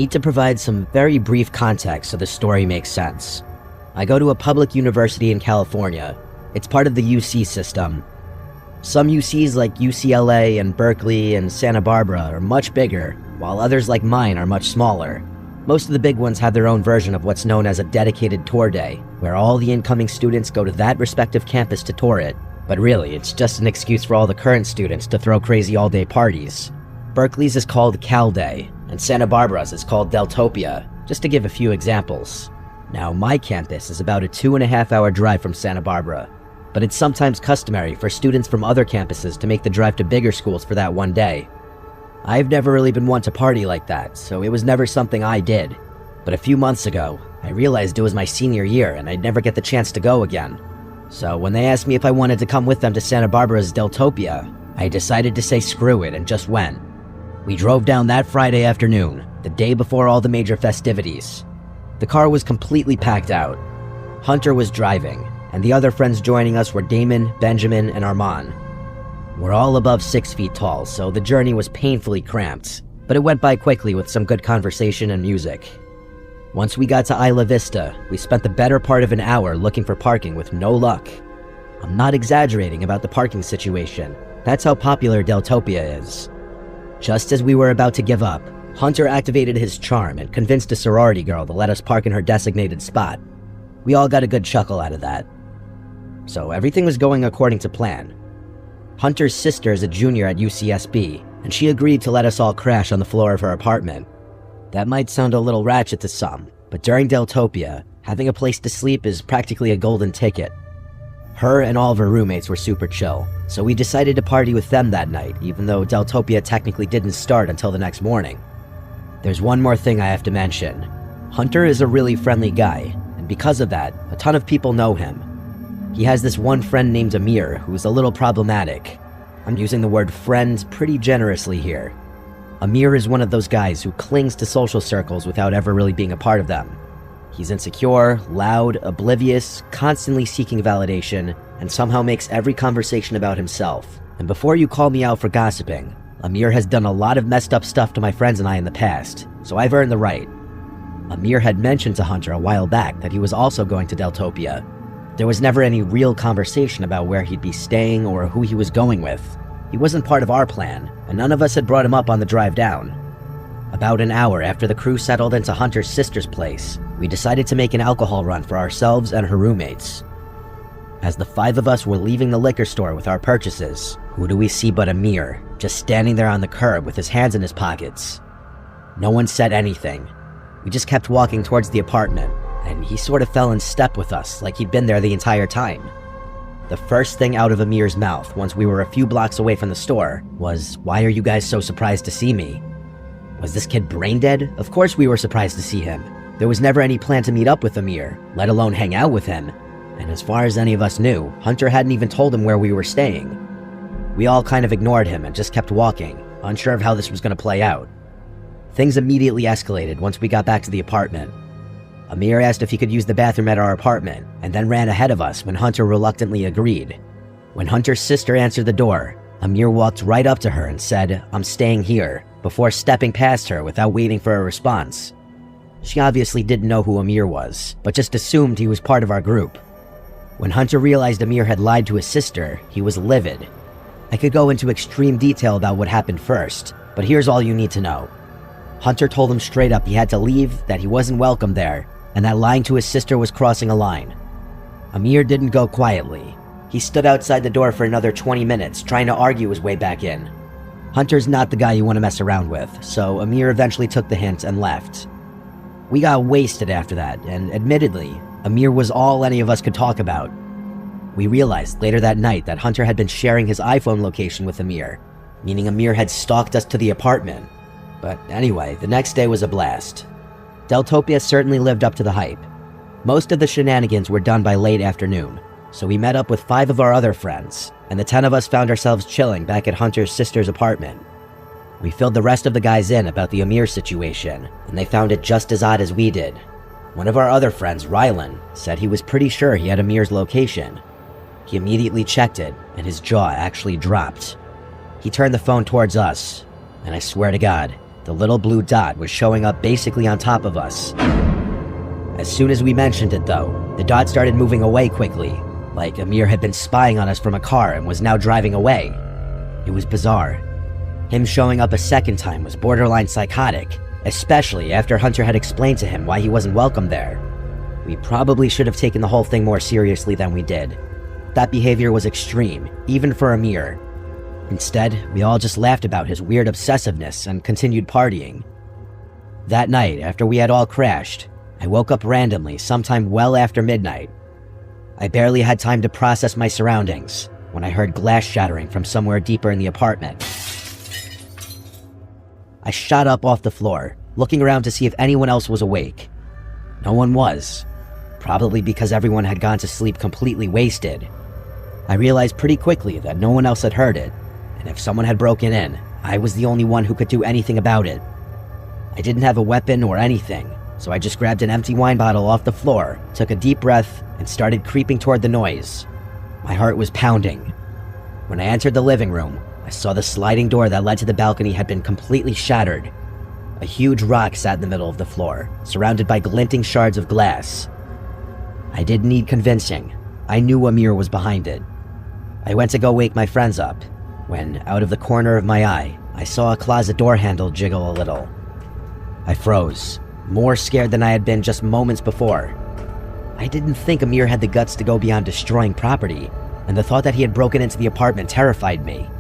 need to provide some very brief context so the story makes sense. I go to a public university in California. It's part of the UC system. Some UCs like UCLA and Berkeley and Santa Barbara are much bigger, while others like mine are much smaller. Most of the big ones have their own version of what's known as a dedicated tour day, where all the incoming students go to that respective campus to tour it. But really, it's just an excuse for all the current students to throw crazy all-day parties. Berkeley's is called Cal Day, and Santa Barbara's is called Deltopia, just to give a few examples. Now, my campus is about a 2.5-hour drive from Santa Barbara, but it's sometimes customary for students from other campuses to make the drive to bigger schools for that one day. I've never really been one to party like that, so it was never something I did. But a few months ago, I realized it was my senior year and I'd never get the chance to go again. So when they asked me if I wanted to come with them to Santa Barbara's Deltopia, I decided to say screw it and just went. We drove down that Friday afternoon, the day before all the major festivities. The car was completely packed out. Hunter was driving, and the other friends joining us were Damon, Benjamin, and Armand. We're all above 6 feet tall, so the journey was painfully cramped, but it went by quickly with some good conversation and music. Once we got to Isla Vista, we spent the better part of an hour looking for parking with no luck. I'm not exaggerating about the parking situation. That's how popular Deltopia is. Just as we were about to give up, Hunter activated his charm and convinced a sorority girl to let us park in her designated spot. We all got a good chuckle out of that. So everything was going according to plan. Hunter's sister is a junior at UCSB, and she agreed to let us all crash on the floor of her apartment. That might sound a little ratchet to some, but during Deltopia, having a place to sleep is practically a golden ticket. Her and all of her roommates were super chill, so we decided to party with them that night, even though Deltopia technically didn't start until the next morning. There's one more thing I have to mention. Hunter is a really friendly guy, and because of that, a ton of people know him. He has this one friend named Amir, who's a little problematic. I'm using the word friend pretty generously here. Amir is one of those guys who clings to social circles without ever really being a part of them. He's insecure, loud, oblivious, constantly seeking validation, and somehow makes every conversation about himself. And before you call me out for gossiping, Amir has done a lot of messed up stuff to my friends and I in the past, so I've earned the right. Amir had mentioned to Hunter a while back that he was also going to Deltopia. There was never any real conversation about where he'd be staying or who he was going with. He wasn't part of our plan, and none of us had brought him up on the drive down. About an hour after the crew settled into Hunter's sister's place, we decided to make an alcohol run for ourselves and her roommates. As the 5 of us were leaving the liquor store with our purchases, who do we see but Amir, just standing there on the curb with his hands in his pockets. No one said anything. We just kept walking towards the apartment, and he sort of fell in step with us like he'd been there the entire time. The first thing out of Amir's mouth once we were a few blocks away from the store was, "Why are you guys so surprised to see me?" Was this kid brain dead? Of course we were surprised to see him. There was never any plan to meet up with Amir, let alone hang out with him. And as far as any of us knew, Hunter hadn't even told him where we were staying. We all kind of ignored him and just kept walking, unsure of how this was going to play out. Things immediately escalated once we got back to the apartment. Amir asked if he could use the bathroom at our apartment, and then ran ahead of us when Hunter reluctantly agreed. When Hunter's sister answered the door, Amir walked right up to her and said, "I'm staying here," before stepping past her without waiting for a response. She obviously didn't know who Amir was, but just assumed he was part of our group. When Hunter realized Amir had lied to his sister, he was livid. I could go into extreme detail about what happened first, but here's all you need to know. Hunter told him straight up he had to leave, that he wasn't welcome there, and that lying to his sister was crossing a line. Amir didn't go quietly. He stood outside the door for another 20 minutes, trying to argue his way back in. Hunter's not the guy you want to mess around with, so Amir eventually took the hint and left. We got wasted after that, and admittedly, Amir was all any of us could talk about. We realized later that night that Hunter had been sharing his iPhone location with Amir, meaning Amir had stalked us to the apartment. But anyway, the next day was a blast. Deltopia certainly lived up to the hype. Most of the shenanigans were done by late afternoon, so we met up with 5 of our other friends, and the 10 of us found ourselves chilling back at Hunter's sister's apartment. We filled the rest of the guys in about the Amir situation, and they found it just as odd as we did. One of our other friends, Rylan, said he was pretty sure he had Amir's location. He immediately checked it, and his jaw actually dropped. He turned the phone towards us, and I swear to God, The little blue dot was showing up basically on top of us. As soon as we mentioned it though, the dot started moving away quickly, like Amir had been spying on us from a car and was now driving away. It was bizarre. Him showing up a second time was borderline psychotic, especially after Hunter had explained to him why he wasn't welcome there. We probably should have taken the whole thing more seriously than we did. That behavior was extreme, even for Amir. Instead, we all just laughed about his weird obsessiveness and continued partying. That night, after we had all crashed, I woke up randomly sometime well after midnight. I barely had time to process my surroundings when I heard glass shattering from somewhere deeper in the apartment. I shot up off the floor, looking around to see if anyone else was awake. No one was, probably because everyone had gone to sleep completely wasted. I realized pretty quickly that no one else had heard it, and if someone had broken in, I was the only one who could do anything about it. I didn't have a weapon or anything, so I just grabbed an empty wine bottle off the floor, took a deep breath, and started creeping toward the noise. My heart was pounding. When I entered the living room, I saw the sliding door that led to the balcony had been completely shattered. A huge rock sat in the middle of the floor, surrounded by glinting shards of glass. I didn't need convincing. I knew Amir was behind it. I went to go wake my friends up, when, out of the corner of my eye, I saw a closet door handle jiggle a little. I froze, more scared than I had been just moments before. I didn't think Amir had the guts to go beyond destroying property, and the thought that he had broken into the apartment terrified me.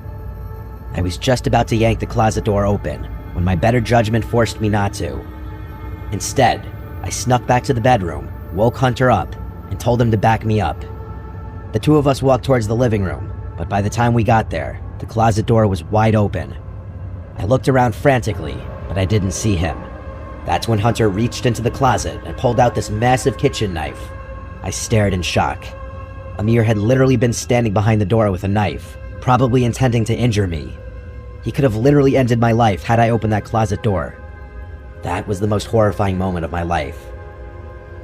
I was just about to yank the closet door open, when my better judgment forced me not to. Instead, I snuck back to the bedroom, woke Hunter up, and told him to back me up. The two of us walked towards the living room, but by the time we got there, the closet door was wide open. I looked around frantically, but I didn't see him. That's when Hunter reached into the closet and pulled out this massive kitchen knife. I stared in shock. Amir had literally been standing behind the door with a knife, probably intending to injure me. He could have literally ended my life had I opened that closet door. That was the most horrifying moment of my life.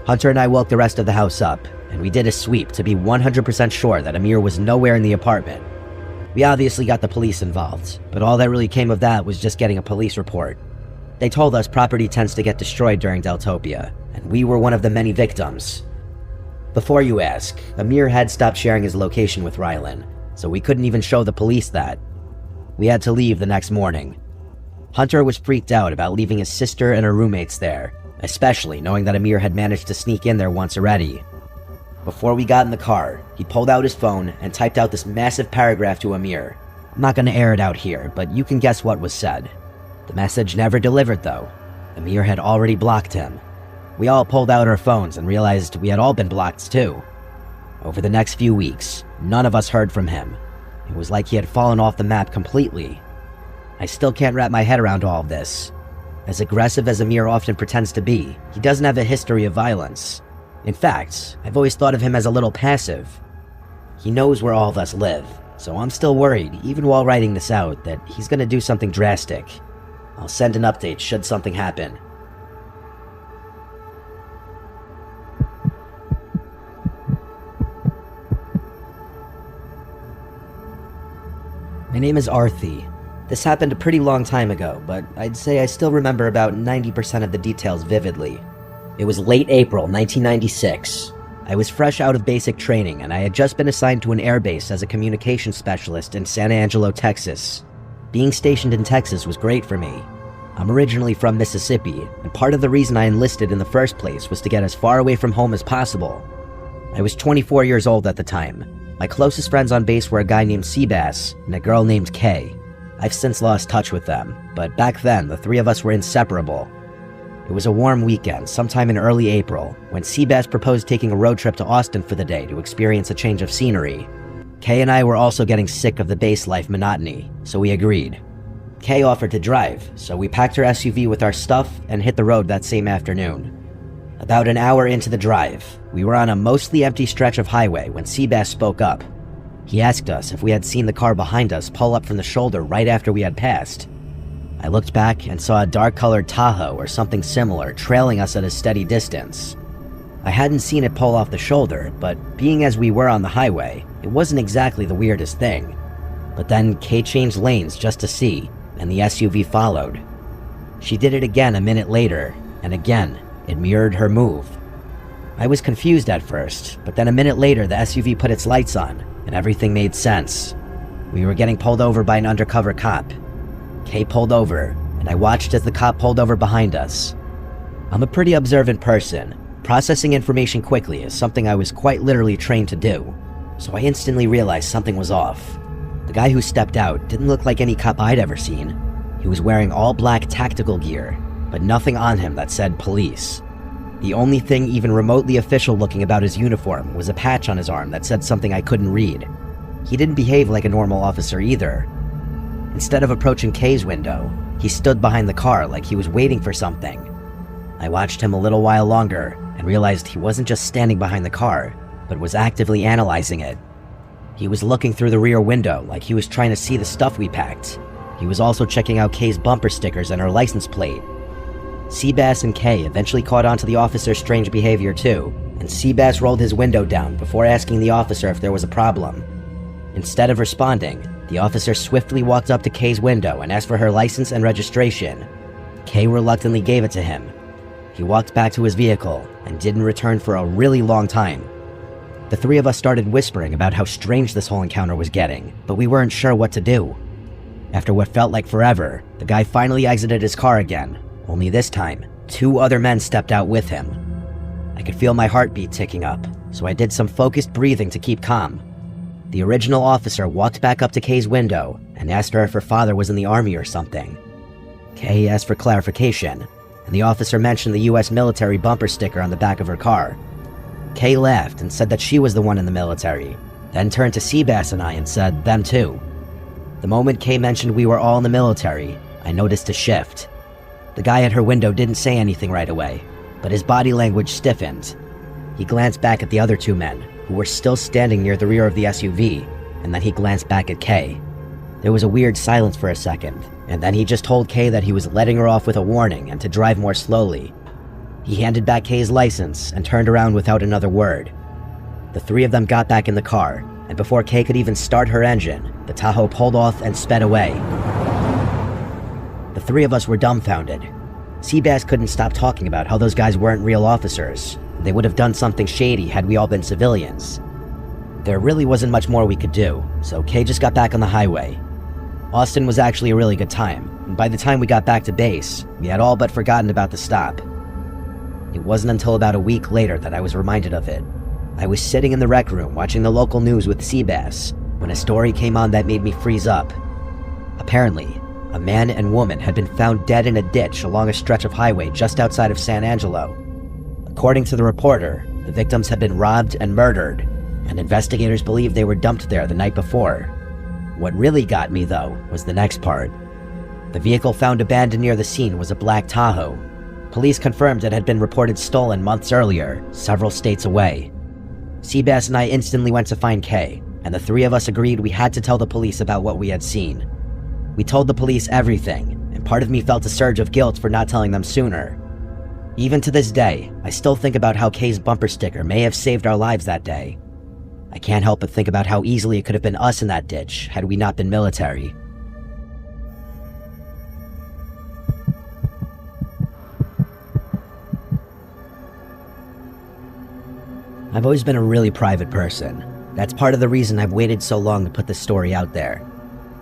Hunter and I woke the rest of the house up, and we did a sweep to be 100% sure that Amir was nowhere in the apartment. We obviously got the police involved, but all that really came of that was just getting a police report. They told us property tends to get destroyed during Deltopia, and we were one of the many victims. Before you ask, Amir had stopped sharing his location with Rylan, so we couldn't even show the police that. We had to leave the next morning. Hunter was freaked out about leaving his sister and her roommates there, especially knowing that Amir had managed to sneak in there once already. Before we got in the car, he pulled out his phone and typed out this massive paragraph to Amir. I'm not going to air it out here, but you can guess what was said. The message never delivered though. Amir had already blocked him. We all pulled out our phones and realized we had all been blocked too. Over the next few weeks, none of us heard from him. It was like he had fallen off the map completely. I still can't wrap my head around all of this. As aggressive as Amir often pretends to be, he doesn't have a history of violence. In fact, I've always thought of him as a little passive. He knows where all of us live, so I'm still worried, even while writing this out, that he's gonna do something drastic. I'll send an update should something happen. My name is Arthi. This happened a pretty long time ago, but I'd say I still remember about 90% of the details vividly. It was late April 1996. I was fresh out of basic training, and I had just been assigned to an airbase as a communications specialist in San Angelo, Texas. Being stationed in Texas was great for me. I'm originally from Mississippi, and part of the reason I enlisted in the first place was to get as far away from home as possible. I was 24 years old at the time. My closest friends on base were a guy named Seabass and a girl named Kay. I've since lost touch with them, but back then the three of us were inseparable. It was a warm weekend, sometime in early April, when Seabass proposed taking a road trip to Austin for the day to experience a change of scenery. Kay and I were also getting sick of the base life monotony, so we agreed. Kay offered to drive, so we packed her SUV with our stuff and hit the road that same afternoon. About an hour into the drive, we were on a mostly empty stretch of highway when Seabass spoke up. He asked us if we had seen the car behind us pull up from the shoulder right after we had passed. I looked back and saw a dark-colored Tahoe or something similar trailing us at a steady distance. I hadn't seen it pull off the shoulder, but being as we were on the highway, it wasn't exactly the weirdest thing. But then Kay changed lanes just to see, and the SUV followed. She did it again a minute later, and again, it mirrored her move. I was confused at first, but then a minute later the SUV put its lights on, and everything made sense. We were getting pulled over by an undercover cop. Kay pulled over, and I watched as the cop pulled over behind us. I'm a pretty observant person. Processing information quickly is something I was quite literally trained to do, so I instantly realized something was off. The guy who stepped out didn't look like any cop I'd ever seen. He was wearing all black tactical gear, but nothing on him that said police. The only thing even remotely official looking about his uniform was a patch on his arm that said something I couldn't read. He didn't behave like a normal officer either. Instead of approaching Kay's window, he stood behind the car like he was waiting for something. I watched him a little while longer and realized he wasn't just standing behind the car, but was actively analyzing it. He was looking through the rear window like he was trying to see the stuff we packed. He was also checking out Kay's bumper stickers and her license plate. Seabass and Kay eventually caught on to the officer's strange behavior too, and Seabass rolled his window down before asking the officer if there was a problem. Instead of responding, the officer swiftly walked up to Kay's window and asked for her license and registration. Kay reluctantly gave it to him. He walked back to his vehicle and didn't return for a really long time. The three of us started whispering about how strange this whole encounter was getting, but we weren't sure what to do. After what felt like forever, the guy finally exited his car again, only this time, 2 other men stepped out with him. I could feel my heartbeat ticking up, so I did some focused breathing to keep calm. The original officer walked back up to Kay's window and asked her if her father was in the army or something. Kay asked for clarification, and the officer mentioned the US military bumper sticker on the back of her car. Kay laughed and said that she was the one in the military, then turned to Seabass and I and said, them too. The moment Kay mentioned we were all in the military, I noticed a shift. The guy at her window didn't say anything right away, but his body language stiffened. He glanced back at the other 2 men, who were still standing near the rear of the SUV, and then he glanced back at Kay. There was a weird silence for a second, and then he just told Kay that he was letting her off with a warning and to drive more slowly. He handed back Kay's license and turned around without another word. The 3 of them got back in the car, and before Kay could even start her engine, the Tahoe pulled off and sped away. The 3 of us were dumbfounded. Seabass couldn't stop talking about how those guys weren't real officers. They would have done something shady had we all been civilians. There really wasn't much more we could do, so Kay just got back on the highway. Austin was actually a really good time, and by the time we got back to base, we had all but forgotten about the stop. It wasn't until about a week later that I was reminded of it. I was sitting in the rec room watching the local news with Seabass when a story came on that made me freeze up. Apparently, a man and woman had been found dead in a ditch along a stretch of highway just outside of San Angelo. According to the reporter, the victims had been robbed and murdered, and investigators believe they were dumped there the night before. What really got me, though, was the next part. The vehicle found abandoned near the scene was a black Tahoe. Police confirmed it had been reported stolen months earlier, several states away. Seabass and I instantly went to find Kay, and the 3 of us agreed we had to tell the police about what we had seen. We told the police everything, and part of me felt a surge of guilt for not telling them sooner. Even to this day, I still think about how Kay's bumper sticker may have saved our lives that day. I can't help but think about how easily it could have been us in that ditch had we not been military. I've always been a really private person. That's part of the reason I've waited so long to put this story out there.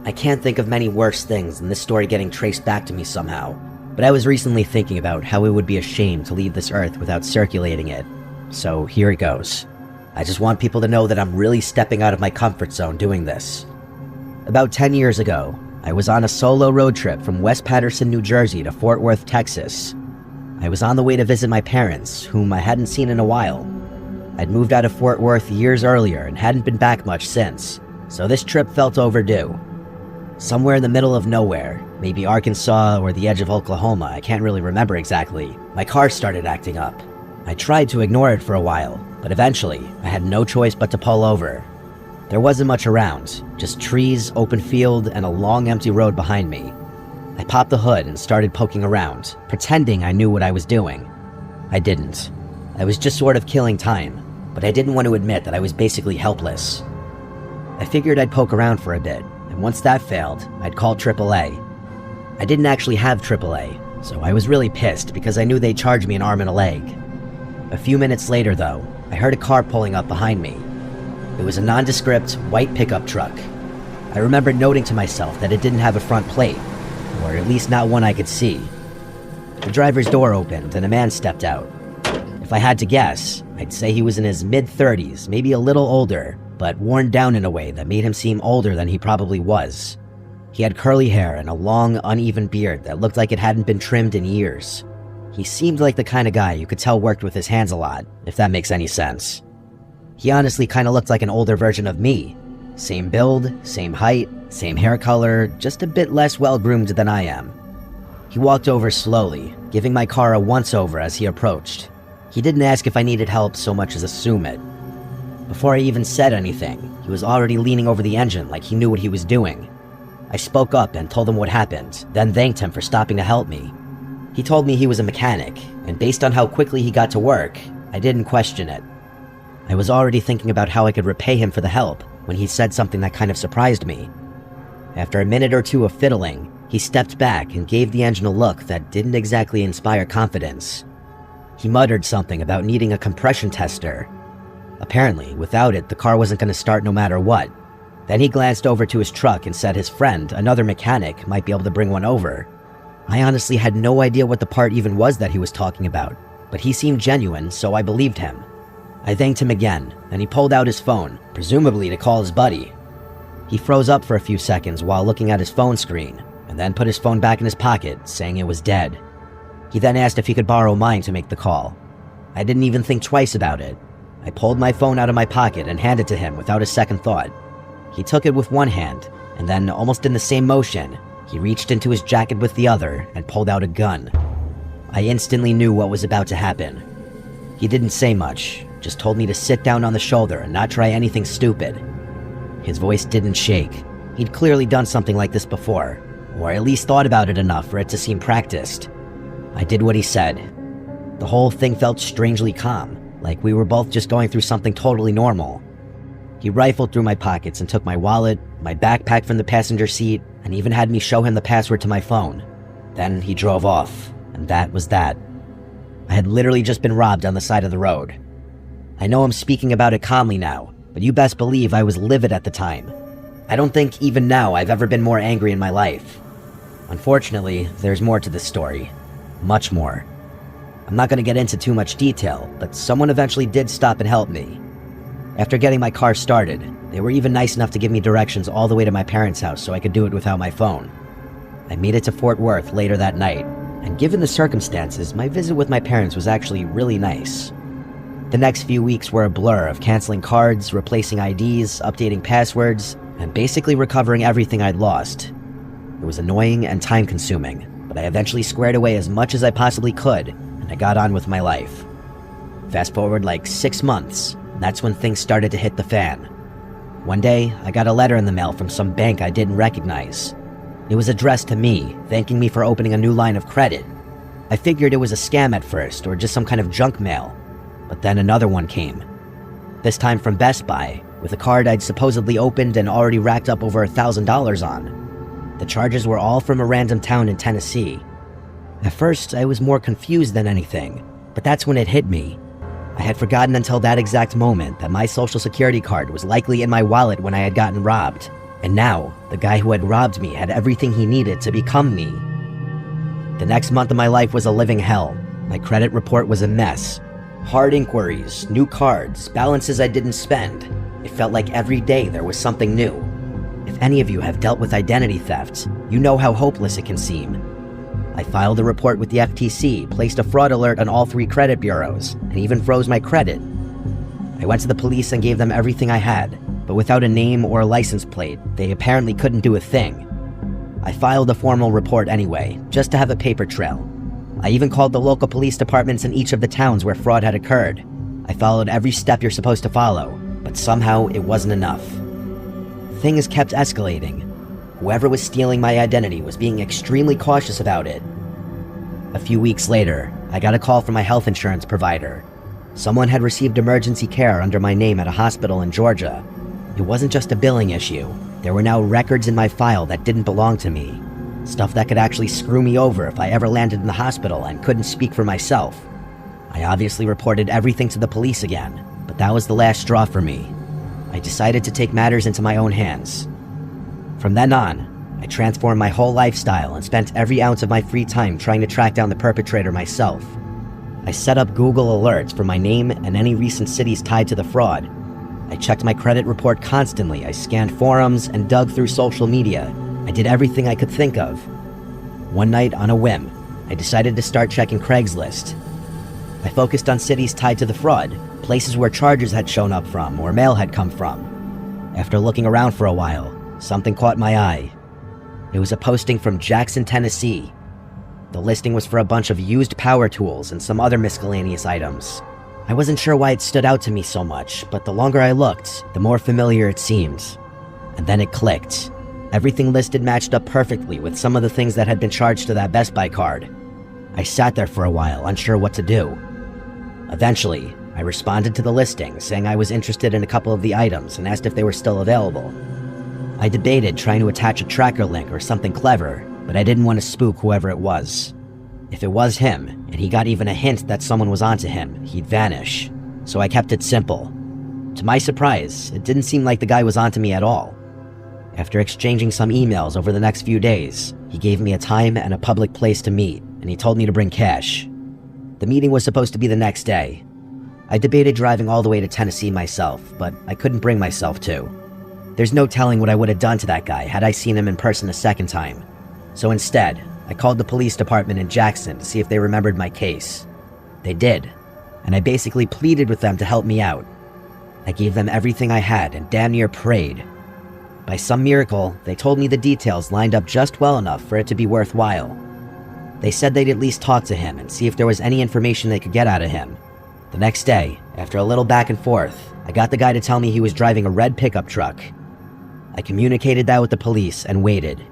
I can't think of many worse things than this story getting traced back to me somehow, but I was recently thinking about how it would be a shame to leave this earth without circulating it. So here it goes. I just want people to know that I'm really stepping out of my comfort zone doing this. About 10 years ago, I was on a solo road trip from West Patterson, New Jersey to Fort Worth, Texas. I was on the way to visit my parents, whom I hadn't seen in a while. I'd moved out of Fort Worth years earlier and hadn't been back much since, so this trip felt overdue. Somewhere in the middle of nowhere, maybe Arkansas or the edge of Oklahoma, I can't really remember exactly, my car started acting up. I tried to ignore it for a while, but eventually, I had no choice but to pull over. There wasn't much around, just trees, open field, and a long empty road behind me. I popped the hood and started poking around, pretending I knew what I was doing. I didn't. I was just sort of killing time, but I didn't want to admit that I was basically helpless. I figured I'd poke around for a bit, and once that failed, I'd call AAA. I didn't actually have AAA, So I was really pissed because I knew they'd charge me an arm and a leg. A few minutes later, though, I heard a car pulling up behind me. It was a nondescript, white pickup truck. I remember noting to myself that it didn't have a front plate, or at least not one I could see. The driver's door opened and a man stepped out. If I had to guess, I'd say he was in his mid-30s, maybe a little older, but worn down in a way that made him seem older than he probably was. He had curly hair and a long, uneven beard that looked like it hadn't been trimmed in years. He seemed like the kind of guy you could tell worked with his hands a lot, if that makes any sense. He honestly kind of looked like an older version of me. Same build, same height, same hair color, just a bit less well-groomed than I am. He walked over slowly, giving my car a once-over as he approached. He didn't ask if I needed help so much as assume it. Before I even said anything, he was already leaning over the engine like he knew what he was doing. I spoke up and told him what happened, then thanked him for stopping to help me. He told me he was a mechanic, and based on how quickly he got to work, I didn't question it. I was already thinking about how I could repay him for the help when he said something that kind of surprised me. After a minute or two of fiddling, he stepped back and gave the engine a look that didn't exactly inspire confidence. He muttered something about needing a compression tester. Apparently, without it, the car wasn't going to start no matter what. Then he glanced over to his truck and said his friend, another mechanic, might be able to bring one over. I honestly had no idea what the part even was that he was talking about, but he seemed genuine, so I believed him. I thanked him again, and he pulled out his phone, presumably to call his buddy. He froze up for a few seconds while looking at his phone screen, and then put his phone back in his pocket, saying it was dead. He then asked if he could borrow mine to make the call. I didn't even think twice about it. I pulled my phone out of my pocket and handed it to him without a second thought. He took it with one hand, and then, almost in the same motion, he reached into his jacket with the other and pulled out a gun. I instantly knew what was about to happen. He didn't say much, just told me to sit down on the shoulder and not try anything stupid. His voice didn't shake. He'd clearly done something like this before, or at least thought about it enough for it to seem practiced. I did what he said. The whole thing felt strangely calm, like we were both just going through something totally normal. He rifled through my pockets and took my wallet, my backpack from the passenger seat, and even had me show him the password to my phone. Then he drove off, and that was that. I had literally just been robbed on the side of the road. I know I'm speaking about it calmly now, but you best believe I was livid at the time. I don't think even now I've ever been more angry in my life. Unfortunately, there's more to this story. Much more. I'm not going to get into too much detail, but someone eventually did stop and help me. After getting my car started, they were even nice enough to give me directions all the way to my parents' house so I could do it without my phone. I made it to Fort Worth later that night, and given the circumstances, my visit with my parents was actually really nice. The next few weeks were a blur of canceling cards, replacing IDs, updating passwords, and basically recovering everything I'd lost. It was annoying and time-consuming, but I eventually squared away as much as I possibly could, and I got on with my life. Fast forward like 6 months, and that's when things started to hit the fan. One day, I got a letter in the mail from some bank I didn't recognize. It was addressed to me, thanking me for opening a new line of credit. I figured it was a scam at first, or just some kind of junk mail. But then another one came. This time from Best Buy, with a card I'd supposedly opened and already racked up over $1,000 on. The charges were all from a random town in Tennessee. At first, I was more confused than anything, but that's when it hit me. I had forgotten until that exact moment that my social security card was likely in my wallet when I had gotten robbed. And now, the guy who had robbed me had everything he needed to become me. The next month of my life was a living hell. My credit report was a mess. Hard inquiries, new cards, balances I didn't spend. It felt like every day there was something new. If any of you have dealt with identity theft, you know how hopeless it can seem. I filed a report with the FTC, placed a fraud alert on all 3 credit bureaus, and even froze my credit. I went to the police and gave them everything I had, but without a name or a license plate, they apparently couldn't do a thing. I filed a formal report anyway, just to have a paper trail. I even called the local police departments in each of the towns where fraud had occurred. I followed every step you're supposed to follow, but somehow it wasn't enough. Things kept escalating. Whoever was stealing my identity was being extremely cautious about it. A few weeks later, I got a call from my health insurance provider. Someone had received emergency care under my name at a hospital in Georgia. It wasn't just a billing issue. There were now records in my file that didn't belong to me. Stuff that could actually screw me over if I ever landed in the hospital and couldn't speak for myself. I obviously reported everything to the police again, but that was the last straw for me. I decided to take matters into my own hands. From then on, I transformed my whole lifestyle and spent every ounce of my free time trying to track down the perpetrator myself. I set up Google alerts for my name and any recent cities tied to the fraud. I checked my credit report constantly. I scanned forums and dug through social media. I did everything I could think of. One night, on a whim, I decided to start checking Craigslist. I focused on cities tied to the fraud, places where charges had shown up from or mail had come from. After looking around for a while, something caught my eye. It was a posting from Jackson, Tennessee. The listing was for a bunch of used power tools and some other miscellaneous items. I wasn't sure why it stood out to me so much, but the longer I looked, the more familiar it seemed. And then it clicked. Everything listed matched up perfectly with some of the things that had been charged to that Best Buy card. I sat there for a while, unsure what to do. Eventually, I responded to the listing, saying I was interested in a couple of the items and asked if they were still available. I debated trying to attach a tracker link or something clever, but I didn't want to spook whoever it was. If it was him, and he got even a hint that someone was onto him, he'd vanish. So I kept it simple. To my surprise, it didn't seem like the guy was onto me at all. After exchanging some emails over the next few days, he gave me a time and a public place to meet, and he told me to bring cash. The meeting was supposed to be the next day. I debated driving all the way to Tennessee myself, but I couldn't bring myself to. There's no telling what I would have done to that guy had I seen him in person a second time. So instead, I called the police department in Jackson to see if they remembered my case. They did, and I basically pleaded with them to help me out. I gave them everything I had and damn near prayed. By some miracle, they told me the details lined up just well enough for it to be worthwhile. They said they'd at least talk to him and see if there was any information they could get out of him. The next day, after a little back and forth, I got the guy to tell me he was driving a red pickup truck. I communicated that with the police and waited.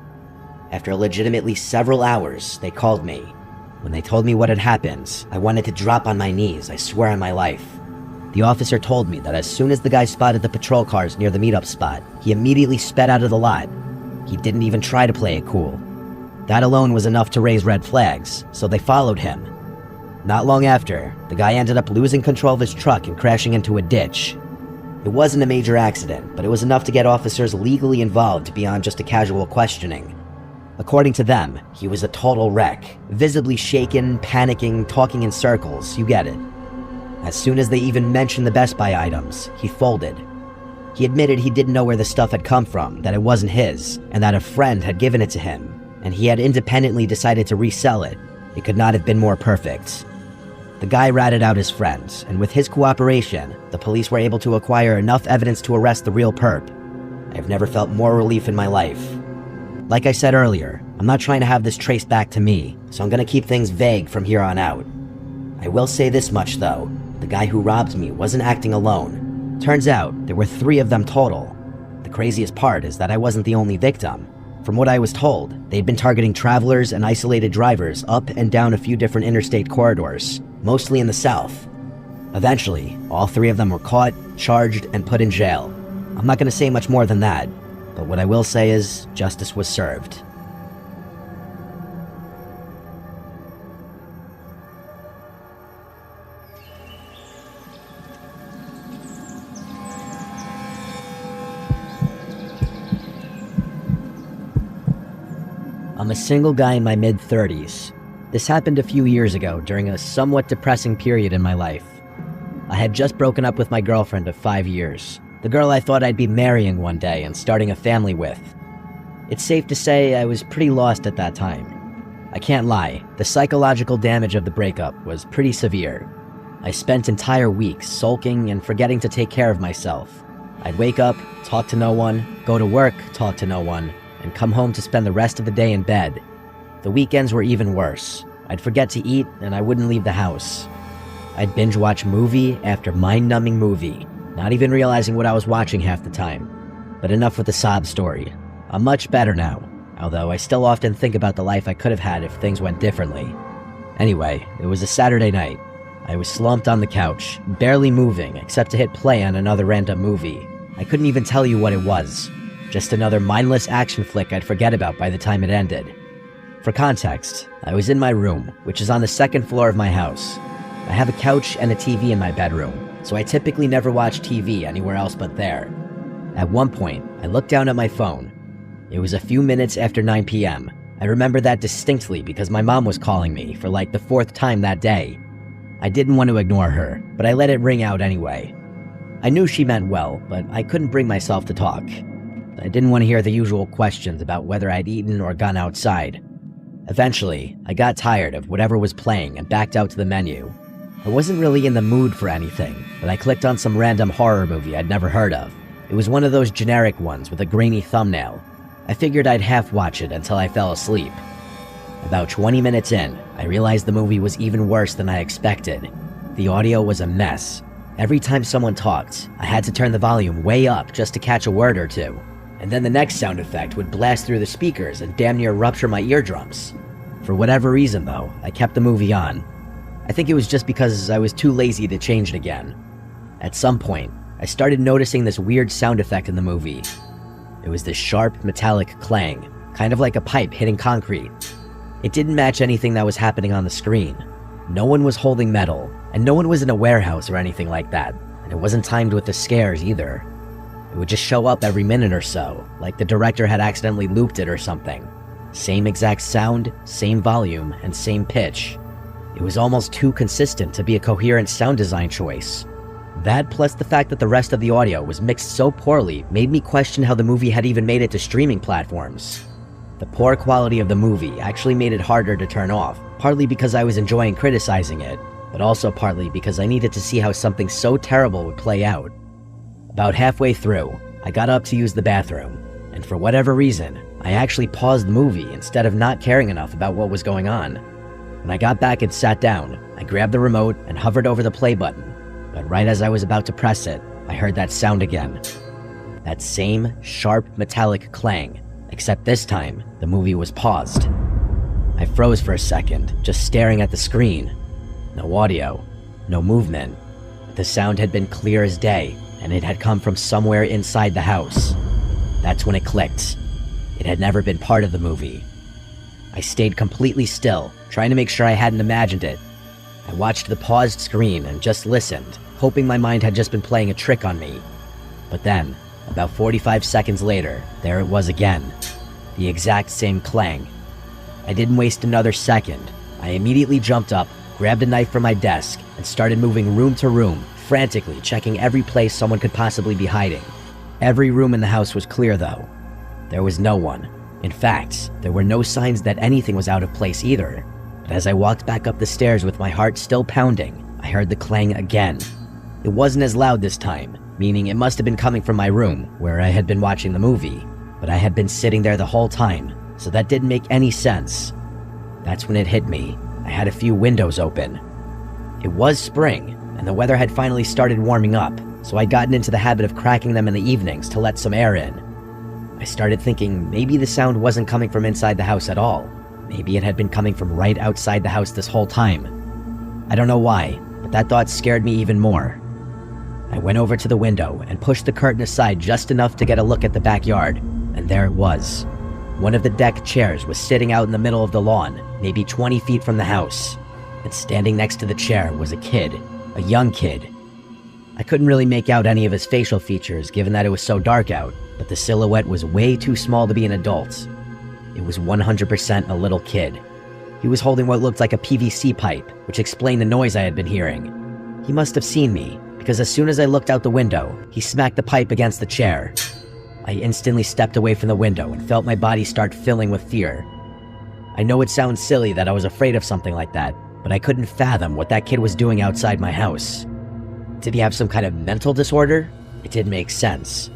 After legitimately several hours, they called me. When they told me what had happened, I wanted to drop on my knees, I swear on my life. The officer told me that as soon as the guy spotted the patrol cars near the meetup spot, he immediately sped out of the lot. He didn't even try to play it cool. That alone was enough to raise red flags, so they followed him. Not long after, the guy ended up losing control of his truck and crashing into a ditch. It wasn't a major accident, but it was enough to get officers legally involved beyond just a casual questioning. According to them, he was a total wreck, visibly shaken, panicking, talking in circles, you get it. As soon as they even mentioned the Best Buy items, he folded. He admitted he didn't know where the stuff had come from, that it wasn't his, and that a friend had given it to him, and he had independently decided to resell it. It could not have been more perfect. The guy ratted out his friends, and with his cooperation, the police were able to acquire enough evidence to arrest the real perp. I've never felt more relief in my life. Like I said earlier, I'm not trying to have this traced back to me, so I'm gonna keep things vague from here on out. I will say this much though, the guy who robbed me wasn't acting alone. Turns out, there were 3 of them total. The craziest part is that I wasn't the only victim. From what I was told, they'd been targeting travelers and isolated drivers up and down a few different interstate corridors, mostly in the south. Eventually, all 3 of them were caught, charged, and put in jail. I'm not gonna say much more than that, but what I will say is, justice was served. I'm a single guy in my mid-30s. This happened a few years ago during a somewhat depressing period in my life. I had just broken up with my girlfriend of 5 years, the girl I thought I'd be marrying one day and starting a family with. It's safe to say I was pretty lost at that time. I can't lie, the psychological damage of the breakup was pretty severe. I spent entire weeks sulking and forgetting to take care of myself. I'd wake up, talk to no one, go to work, talk to no one, and come home to spend the rest of the day in bed. The weekends were even worse. I'd forget to eat, and I wouldn't leave the house. I'd binge watch movie after mind-numbing movie, not even realizing what I was watching half the time. But enough with the sob story. I'm much better now, although I still often think about the life I could have had if things went differently. Anyway, it was a Saturday night. I was slumped on the couch, barely moving except to hit play on another random movie. I couldn't even tell you what it was. Just another mindless action flick I'd forget about by the time it ended. For context, I was in my room, which is on the second floor of my house. I have a couch and a TV in my bedroom, so I typically never watch TV anywhere else but there. At one point, I looked down at my phone. It was a few minutes after 9 p.m. I remember that distinctly because my mom was calling me for like the 4th time that day. I didn't want to ignore her, but I let it ring out anyway. I knew she meant well, but I couldn't bring myself to talk. I didn't want to hear the usual questions about whether I'd eaten or gone outside. Eventually, I got tired of whatever was playing and backed out to the menu. I wasn't really in the mood for anything, but I clicked on some random horror movie I'd never heard of. It was one of those generic ones with a grainy thumbnail. I figured I'd half watch it until I fell asleep. About 20 minutes in, I realized the movie was even worse than I expected. The audio was a mess. Every time someone talked, I had to turn the volume way up just to catch a word or two. And then the next sound effect would blast through the speakers and damn near rupture my eardrums. For whatever reason though, I kept the movie on. I think it was just because I was too lazy to change it again. At some point, I started noticing this weird sound effect in the movie. It was this sharp, metallic clang, kind of like a pipe hitting concrete. It didn't match anything that was happening on the screen. No one was holding metal, and no one was in a warehouse or anything like that, and it wasn't timed with the scares either. It would just show up every minute or so, like the director had accidentally looped it or something. Same exact sound, same volume, and same pitch. It was almost too consistent to be a coherent sound design choice. That, plus the fact that the rest of the audio was mixed so poorly, made me question how the movie had even made it to streaming platforms. The poor quality of the movie actually made it harder to turn off, partly because I was enjoying criticizing it, but also partly because I needed to see how something so terrible would play out. About halfway through, I got up to use the bathroom, and for whatever reason, I actually paused the movie instead of not caring enough about what was going on. When I got back and sat down, I grabbed the remote and hovered over the play button. But right as I was about to press it, I heard that sound again. That same sharp metallic clang, except this time, the movie was paused. I froze for a second, just staring at the screen. No audio, no movement. The sound had been clear as day, and it had come from somewhere inside the house. That's when it clicked. It had never been part of the movie. I stayed completely still, trying to make sure I hadn't imagined it. I watched the paused screen and just listened, hoping my mind had just been playing a trick on me. But then, about 45 seconds later, there it was again. The exact same clang. I didn't waste another second. I immediately jumped up, grabbed a knife from my desk, and started moving room to room, frantically checking every place someone could possibly be hiding. Every room in the house was clear though. There was no one. In fact, there were no signs that anything was out of place either. But as I walked back up the stairs with my heart still pounding, I heard the clang again. It wasn't as loud this time, meaning it must have been coming from my room, where I had been watching the movie. But I had been sitting there the whole time, so that didn't make any sense. That's when it hit me. I had a few windows open. It was spring, and the weather had finally started warming up, so I'd gotten into the habit of cracking them in the evenings to let some air in. I started thinking maybe the sound wasn't coming from inside the house at all. Maybe it had been coming from right outside the house this whole time. I don't know why, but that thought scared me even more. I went over to the window and pushed the curtain aside just enough to get a look at the backyard, and there it was. One of the deck chairs was sitting out in the middle of the lawn, maybe 20 feet from the house, and standing next to the chair was a kid, a young kid. I couldn't really make out any of his facial features given that it was so dark out, but the silhouette was way too small to be an adult. It was 100% a little kid. He was holding what looked like a PVC pipe, which explained the noise I had been hearing. He must have seen me, because as soon as I looked out the window, he smacked the pipe against the chair. I instantly stepped away from the window and felt my body start filling with fear. I know it sounds silly that I was afraid of something like that, but I couldn't fathom what that kid was doing outside my house. Did he have some kind of mental disorder? It didn't make sense.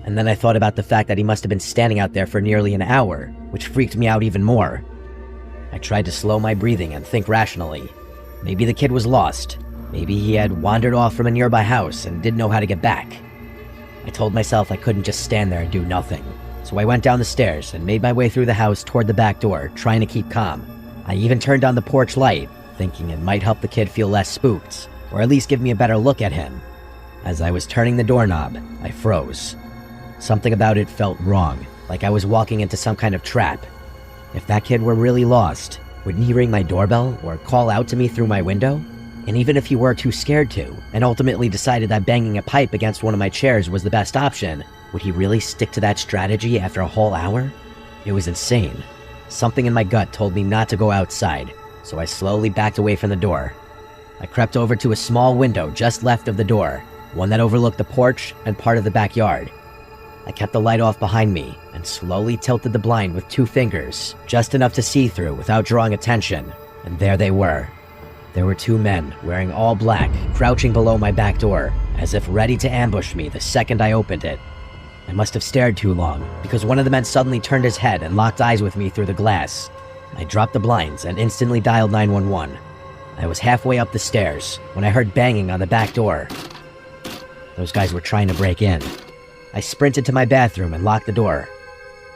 And then I thought about the fact that he must have been standing out there for nearly an hour, which freaked me out even more. I tried to slow my breathing and think rationally. Maybe the kid was lost. Maybe he had wandered off from a nearby house and didn't know how to get back. I told myself I couldn't just stand there and do nothing, so I went down the stairs and made my way through the house toward the back door, trying to keep calm. I even turned on the porch light, thinking it might help the kid feel less spooked, or at least give me a better look at him. As I was turning the doorknob, I froze. Something about it felt wrong, like I was walking into some kind of trap. If that kid were really lost, wouldn't he ring my doorbell or call out to me through my window? And even if he were too scared to, and ultimately decided that banging a pipe against one of my chairs was the best option, would he really stick to that strategy after a whole hour? It was insane. Something in my gut told me not to go outside, so I slowly backed away from the door. I crept over to a small window just left of the door, one that overlooked the porch and part of the backyard. I kept the light off behind me and slowly tilted the blind with 2 fingers, just enough to see through without drawing attention, and there they were. There were 2 men wearing all black, crouching below my back door, as if ready to ambush me the second I opened it. I must have stared too long, because one of the men suddenly turned his head and locked eyes with me through the glass. I dropped the blinds and instantly dialed 911. I was halfway up the stairs when I heard banging on the back door. Those guys were trying to break in. I sprinted to my bathroom and locked the door.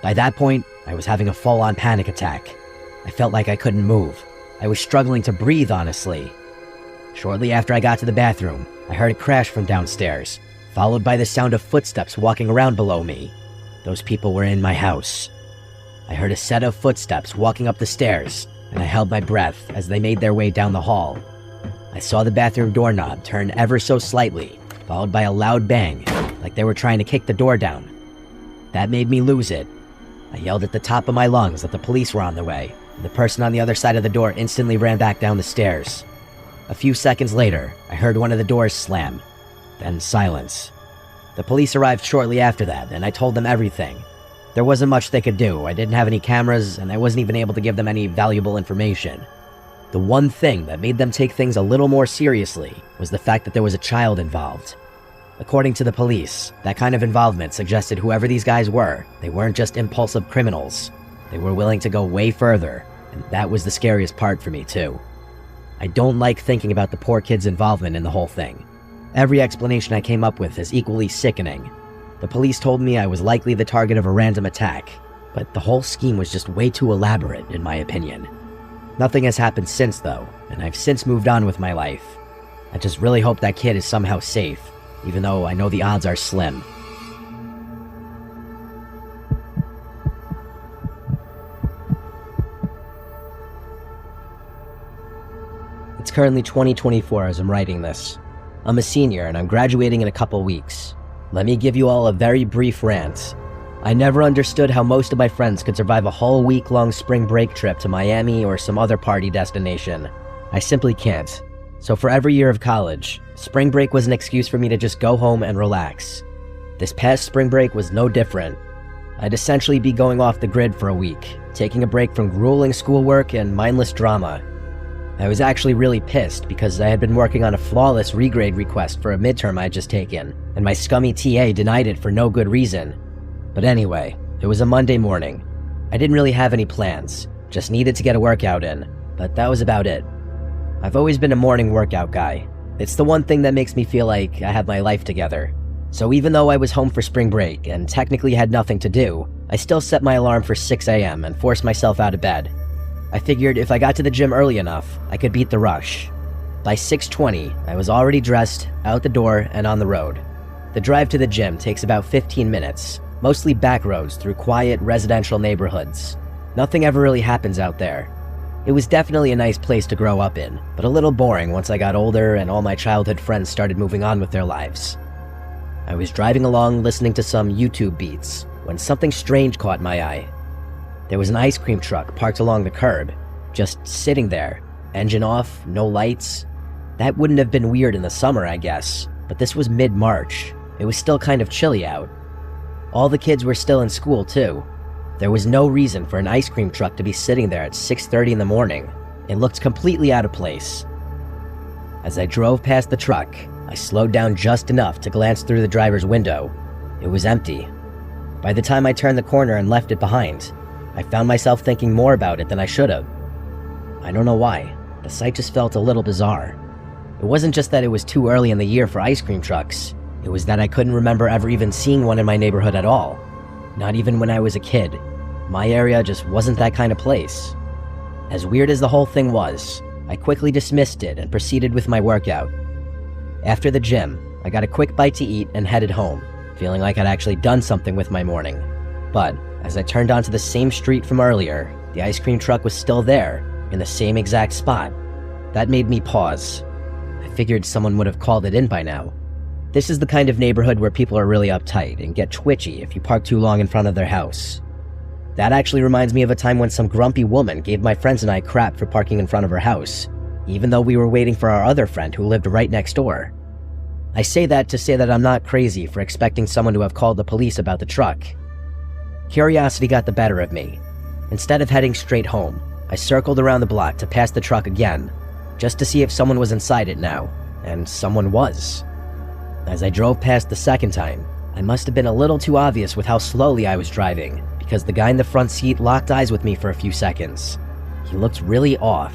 By that point, I was having a full-on panic attack. I felt like I couldn't move. I was struggling to breathe, honestly. Shortly after I got to the bathroom, I heard a crash from downstairs, followed by the sound of footsteps walking around below me. Those people were in my house. I heard a set of footsteps walking up the stairs, and I held my breath as they made their way down the hall. I saw the bathroom doorknob turn ever so slightly, followed by a loud bang, like they were trying to kick the door down. That made me lose it. I yelled at the top of my lungs that the police were on their way, and the person on the other side of the door instantly ran back down the stairs. A few seconds later, I heard one of the doors slam, then silence. The police arrived shortly after that, and I told them everything. There wasn't much they could do. I didn't have any cameras, and I wasn't even able to give them any valuable information. The one thing that made them take things a little more seriously was the fact that there was a child involved. According to the police, that kind of involvement suggested whoever these guys were, they weren't just impulsive criminals. They were willing to go way further, and that was the scariest part for me too. I don't like thinking about the poor kid's involvement in the whole thing. Every explanation I came up with is equally sickening. The police told me I was likely the target of a random attack, but the whole scheme was just way too elaborate, in my opinion. Nothing has happened since, though, and I've since moved on with my life. I just really hope that kid is somehow safe, even though I know the odds are slim. It's currently 2024 as I'm writing this. I'm a senior and I'm graduating in a couple weeks. Let me give you all a very brief rant. I never understood how most of my friends could survive a whole week-long spring break trip to Miami or some other party destination. I simply can't. So for every year of college, spring break was an excuse for me to just go home and relax. This past spring break was no different. I'd essentially be going off the grid for a week, taking a break from grueling schoolwork and mindless drama. I was actually really pissed because I had been working on a flawless regrade request for a midterm I'd just taken, and my scummy TA denied it for no good reason. But anyway, it was a Monday morning. I didn't really have any plans, just needed to get a workout in, but that was about it. I've always been a morning workout guy. It's the one thing that makes me feel like I have my life together. So even though I was home for spring break and technically had nothing to do, I still set my alarm for 6 a.m. and forced myself out of bed. I figured if I got to the gym early enough, I could beat the rush. By 6:20, I was already dressed, out the door, and on the road. The drive to the gym takes about 15 minutes, mostly back roads through quiet residential neighborhoods. Nothing ever really happens out there. It was definitely a nice place to grow up in, but a little boring once I got older and all my childhood friends started moving on with their lives. I was driving along listening to some YouTube beats when something strange caught my eye. There was an ice cream truck parked along the curb, just sitting there, engine off, no lights. That wouldn't have been weird in the summer, I guess, but this was mid-March. It was still kind of chilly out. All the kids were still in school, too. There was no reason for an ice cream truck to be sitting there at 6:30 in the morning. It looked completely out of place. As I drove past the truck, I slowed down just enough to glance through the driver's window. It was empty. By the time I turned the corner and left it behind, I found myself thinking more about it than I should have. I don't know why. The sight just felt a little bizarre. It wasn't just that it was too early in the year for ice cream trucks. It was that I couldn't remember ever even seeing one in my neighborhood at all. Not even when I was a kid. My area just wasn't that kind of place. As weird as the whole thing was, I quickly dismissed it and proceeded with my workout. After the gym, I got a quick bite to eat and headed home, feeling like I'd actually done something with my morning. But as I turned onto the same street from earlier, The ice cream truck was still there, in the same exact spot. That made me pause. I figured someone would have called it in by now. This is the kind of neighborhood where people are really uptight and get twitchy if you park too long in front of their house. That actually reminds me of a time when some grumpy woman gave my friends and I crap for parking in front of her house, even though we were waiting for our other friend who lived right next door. I say that to say that I'm not crazy for expecting someone to have called the police about the truck. Curiosity got the better of me. Instead of heading straight home, I circled around the block to pass the truck again, just to see if someone was inside it now, and someone was. As I drove past the second time, I must have been a little too obvious with how slowly I was driving, because the guy in the front seat locked eyes with me for a few seconds. He looked really off.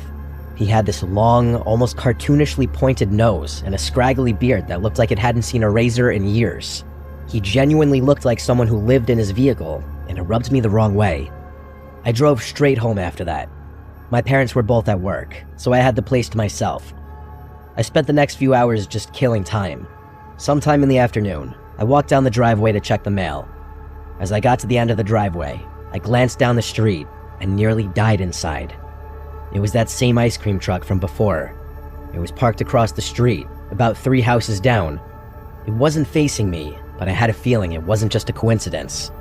He had this long, almost cartoonishly pointed nose and a scraggly beard that looked like it hadn't seen a razor in years. He genuinely looked like someone who lived in his vehicle, and it rubbed me the wrong way. I drove straight home after that. My parents were both at work, so I had the place to myself. I spent the next few hours just killing time. Sometime in the afternoon, I walked down the driveway to check the mail. As I got to the end of the driveway, I glanced down the street and nearly died inside. It was that same ice cream truck from before. It was parked across the street, about 3 houses down. It wasn't facing me, but I had a feeling it wasn't just a coincidence.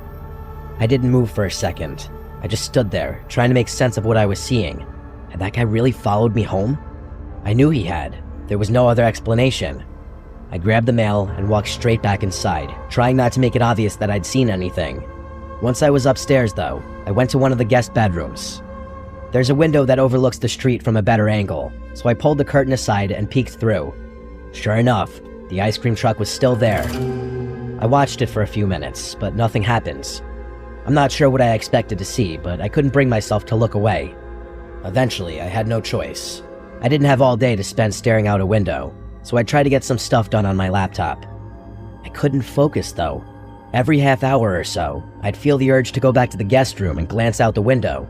I didn't move for a second. I just stood there, trying to make sense of what I was seeing. Had that guy really followed me home? I knew he had. There was no other explanation. I grabbed the mail and walked straight back inside, trying not to make it obvious that I'd seen anything. Once I was upstairs, though, I went to one of the guest bedrooms. There's a window that overlooks the street from a better angle, so I pulled the curtain aside and peeked through. Sure enough, the ice cream truck was still there. I watched it for a few minutes, but nothing happened. I'm not sure what I expected to see, but I couldn't bring myself to look away. Eventually, I had no choice. I didn't have all day to spend staring out a window, so I tried to get some stuff done on my laptop. I couldn't focus, though. Every half hour or so, I'd feel the urge to go back to the guest room and glance out the window.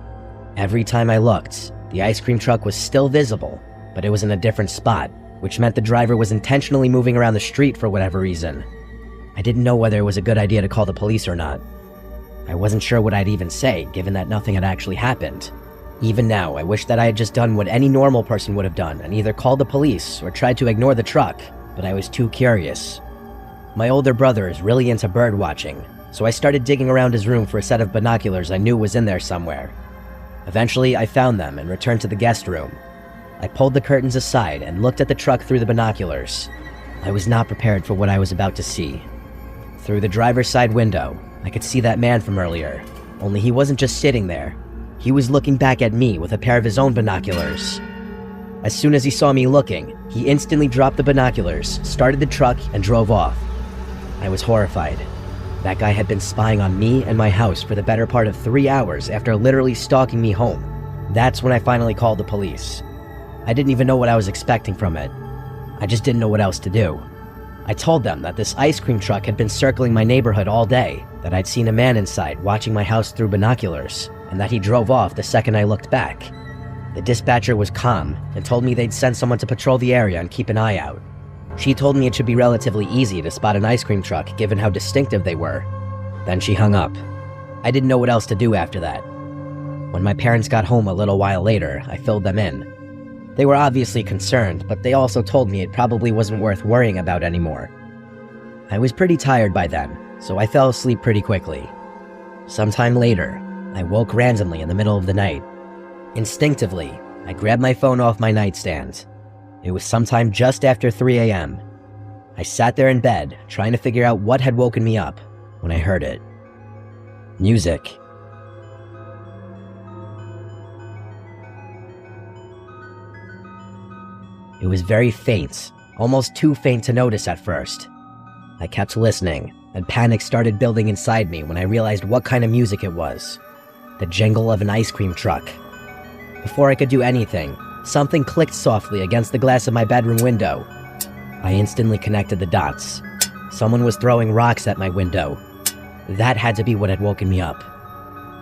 Every time I looked, the ice cream truck was still visible, but it was in a different spot, which meant the driver was intentionally moving around the street for whatever reason. I didn't know whether it was a good idea to call the police or not. I wasn't sure what I'd even say, given that nothing had actually happened. Even now, I wish that I had just done what any normal person would have done and either called the police or tried to ignore the truck, but I was too curious. My older brother is really into bird watching, so I started digging around his room for a set of binoculars I knew was in there somewhere. Eventually, I found them and returned to the guest room. I pulled the curtains aside and looked at the truck through the binoculars. I was not prepared for what I was about to see. Through the driver's side window, I could see that man from earlier, only he wasn't just sitting there. He was looking back at me with a pair of his own binoculars. As soon as he saw me looking, he instantly dropped the binoculars, started the truck, and drove off. I was horrified. That guy had been spying on me and my house for the better part of 3 hours after literally stalking me home. That's when I finally called the police. I didn't even know what I was expecting from it. I just didn't know what else to do. I told them that this ice cream truck had been circling my neighborhood all day, that I'd seen a man inside watching my house through binoculars, and that he drove off the second I looked back. The dispatcher was calm and told me they'd send someone to patrol the area and keep an eye out. She told me it should be relatively easy to spot an ice cream truck given how distinctive they were. Then she hung up. I didn't know what else to do after that. When my parents got home a little while later, I filled them in. They were obviously concerned, but they also told me it probably wasn't worth worrying about anymore. I was pretty tired by then, so I fell asleep pretty quickly. Sometime later, I woke randomly in the middle of the night. Instinctively, I grabbed my phone off my nightstand. It was sometime just after 3 a.m. I sat there in bed, trying to figure out what had woken me up, when I heard it. Music. It was very faint, almost too faint to notice at first. I kept listening, and panic started building inside me when I realized what kind of music it was. The jingle of an ice cream truck. Before I could do anything, something clicked softly against the glass of my bedroom window. I instantly connected the dots. Someone was throwing rocks at my window. That had to be what had woken me up.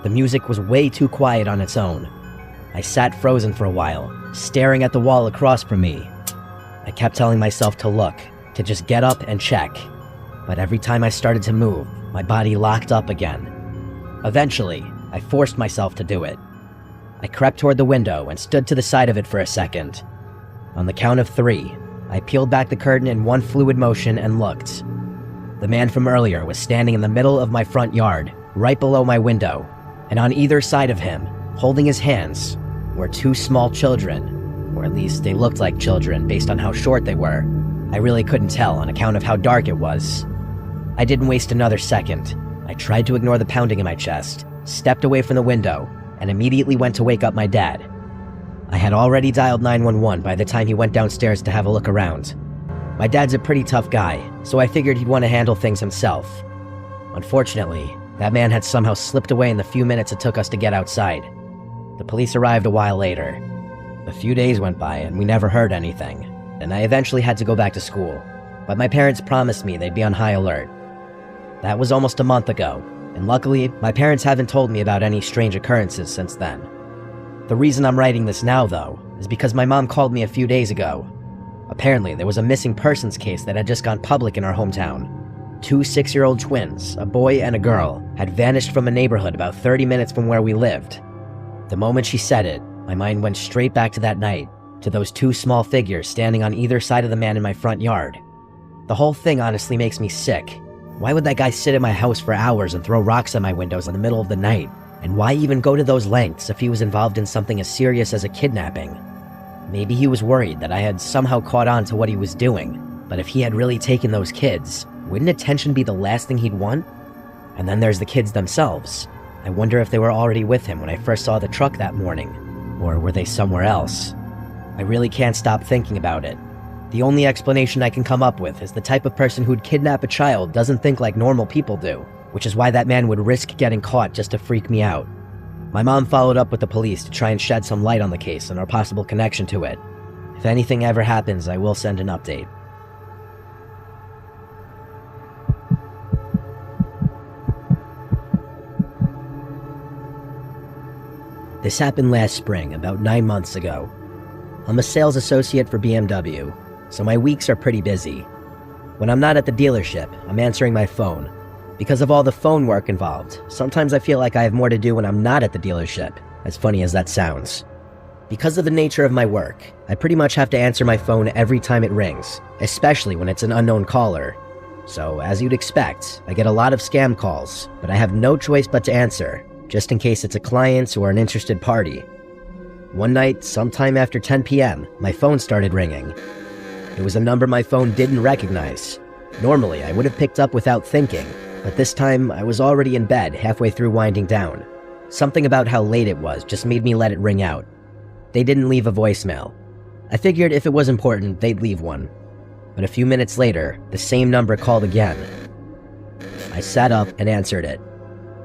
The music was way too quiet on its own. I sat frozen for a while, staring at the wall across from me. I kept telling myself to look, to just get up and check. But every time I started to move, my body locked up again. Eventually, I forced myself to do it. I crept toward the window and stood to the side of it for a second. On the count of 3, I peeled back the curtain in one fluid motion and looked. The man from earlier was standing in the middle of my front yard, right below my window, and on either side of him, holding his hands, were 2 small children, or at least they looked like children based on how short they were. I really couldn't tell on account of how dark it was. I didn't waste another second. I tried to ignore the pounding in my chest, stepped away from the window, and immediately went to wake up my dad. I had already dialed 911 by the time he went downstairs to have a look around. My dad's a pretty tough guy, so I figured he'd want to handle things himself. Unfortunately, that man had somehow slipped away in the few minutes it took us to get outside. The police arrived a while later. A few days went by and we never heard anything, and I eventually had to go back to school, but my parents promised me they'd be on high alert. That was almost a month ago, and luckily, my parents haven't told me about any strange occurrences since then. The reason I'm writing this now, though, is because my mom called me a few days ago. Apparently, there was a missing persons case that had just gone public in our hometown. 2 6-year-old twins, a boy and a girl, had vanished from a neighborhood about 30 minutes from where we lived. The moment she said it, my mind went straight back to that night, to those 2 small figures standing on either side of the man in my front yard. The whole thing honestly makes me sick. Why would that guy sit in my house for hours and throw rocks at my windows in the middle of the night? And why even go to those lengths if he was involved in something as serious as a kidnapping? Maybe he was worried that I had somehow caught on to what he was doing, but if he had really taken those kids, wouldn't attention be the last thing he'd want? And then there's the kids themselves. I wonder if they were already with him when I first saw the truck that morning, or were they somewhere else? I really can't stop thinking about it. The only explanation I can come up with is the type of person who'd kidnap a child doesn't think like normal people do, which is why that man would risk getting caught just to freak me out. My mom followed up with the police to try and shed some light on the case and our possible connection to it. If anything ever happens, I will send an update. This happened last spring, about 9 months ago. I'm a sales associate for BMW, so my weeks are pretty busy. When I'm not at the dealership, I'm answering my phone. Because of all the phone work involved, sometimes I feel like I have more to do when I'm not at the dealership, as funny as that sounds. Because of the nature of my work, I pretty much have to answer my phone every time it rings, especially when it's an unknown caller. So, as you'd expect, I get a lot of scam calls, but I have no choice but to answer, just in case it's a client or an interested party. One night, sometime after 10 p.m., my phone started ringing. It was a number my phone didn't recognize. Normally, I would have picked up without thinking, but this time I was already in bed halfway through winding down. Something about how late it was just made me let it ring out. They didn't leave a voicemail. I figured if it was important, they'd leave one. But a few minutes later, the same number called again. I sat up and answered it.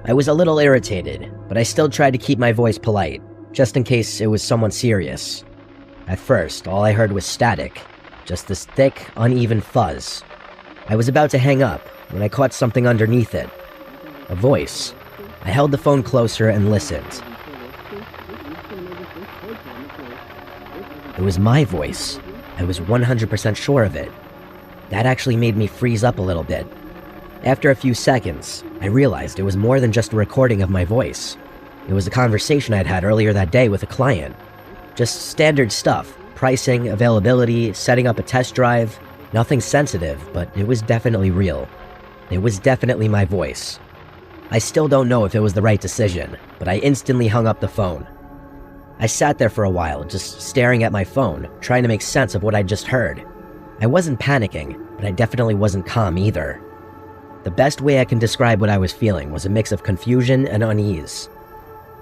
I was a little irritated, but I still tried to keep my voice polite, just in case it was someone serious. At first, all I heard was static, just this thick, uneven fuzz. I was about to hang up when I caught something underneath it. A voice. I held the phone closer and listened. It was my voice. I was 100% sure of it. That actually made me freeze up a little bit. After a few seconds, I realized it was more than just a recording of my voice. It was a conversation I'd had earlier that day with a client. Just standard stuff. Pricing, availability, setting up a test drive. Nothing sensitive, but it was definitely real. It was definitely my voice. I still don't know if it was the right decision, but I instantly hung up the phone. I sat there for a while, just staring at my phone, trying to make sense of what I'd just heard. I wasn't panicking, but I definitely wasn't calm either. The best way I can describe what I was feeling was a mix of confusion and unease.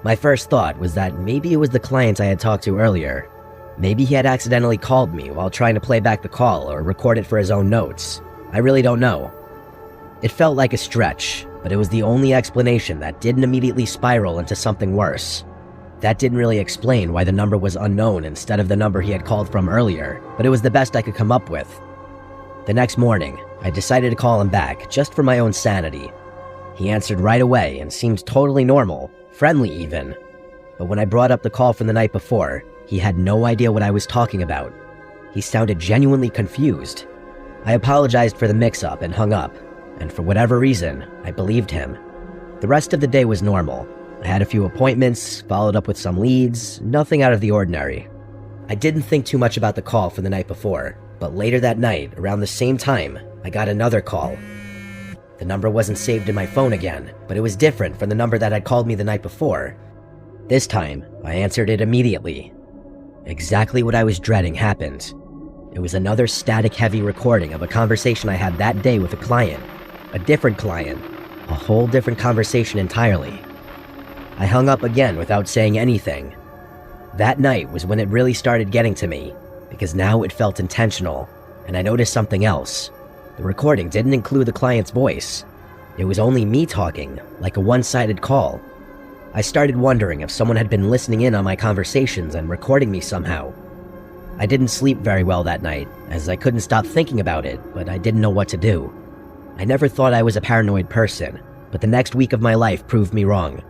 My first thought was that maybe it was the client I had talked to earlier. Maybe he had accidentally called me while trying to play back the call or record it for his own notes. I really don't know. It felt like a stretch, but it was the only explanation that didn't immediately spiral into something worse. That didn't really explain why the number was unknown instead of the number he had called from earlier, but it was the best I could come up with. The next morning, I decided to call him back, just for my own sanity. He answered right away and seemed totally normal, friendly even. But when I brought up the call from the night before, he had no idea what I was talking about. He sounded genuinely confused. I apologized for the mix-up and hung up, and for whatever reason, I believed him. The rest of the day was normal. I had a few appointments, followed up with some leads, nothing out of the ordinary. I didn't think too much about the call from the night before, but later that night, around the same time, I got another call. The number wasn't saved in my phone again, but it was different from the number that had called me the night before. This time, I answered it immediately. Exactly what I was dreading happened. It was another static-heavy recording of a conversation I had that day with a client. A different client. A whole different conversation entirely. I hung up again without saying anything. That night was when it really started getting to me, because now it felt intentional, and I noticed something else. The recording didn't include the client's voice. It was only me talking, like a one-sided call. I started wondering if someone had been listening in on my conversations and recording me somehow. I didn't sleep very well that night, as I couldn't stop thinking about it, but I didn't know what to do. I never thought I was a paranoid person, but the next week of my life proved me wrong.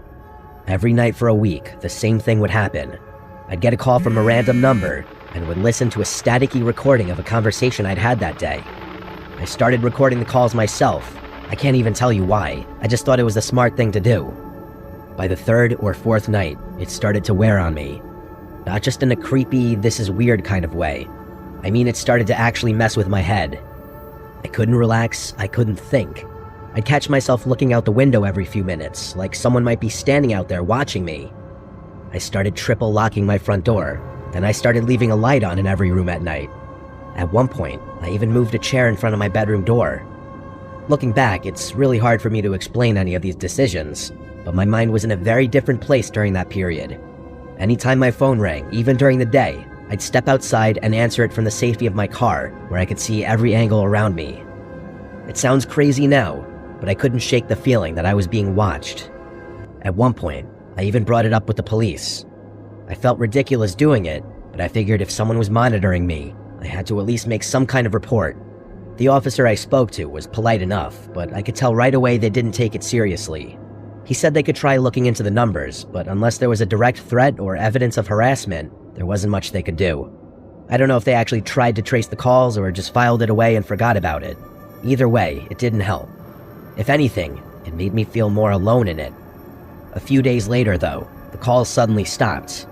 Every night for a week, the same thing would happen. I'd get a call from a random number, and would listen to a staticky recording of a conversation I'd had that day. I started recording the calls myself. I can't even tell you why. I just thought it was the smart thing to do. By the third or fourth night, it started to wear on me. Not just in a creepy, this is weird kind of way. I mean, it started to actually mess with my head. I couldn't relax, I couldn't think. I'd catch myself looking out the window every few minutes, like someone might be standing out there watching me. I started triple locking my front door, then I started leaving a light on in every room at night. At one point, I even moved a chair in front of my bedroom door. Looking back, it's really hard for me to explain any of these decisions, but my mind was in a very different place during that period. Anytime my phone rang, even during the day, I'd step outside and answer it from the safety of my car, where I could see every angle around me. It sounds crazy now, but I couldn't shake the feeling that I was being watched. At one point, I even brought it up with the police. I felt ridiculous doing it, but I figured if someone was monitoring me, I had to at least make some kind of report. The officer I spoke to was polite enough, but I could tell right away they didn't take it seriously. He said they could try looking into the numbers, but unless there was a direct threat or evidence of harassment, there wasn't much they could do. I don't know if they actually tried to trace the calls or just filed it away and forgot about it. Either way, it didn't help. If anything, it made me feel more alone in it. A few days later, though, the calls suddenly stopped.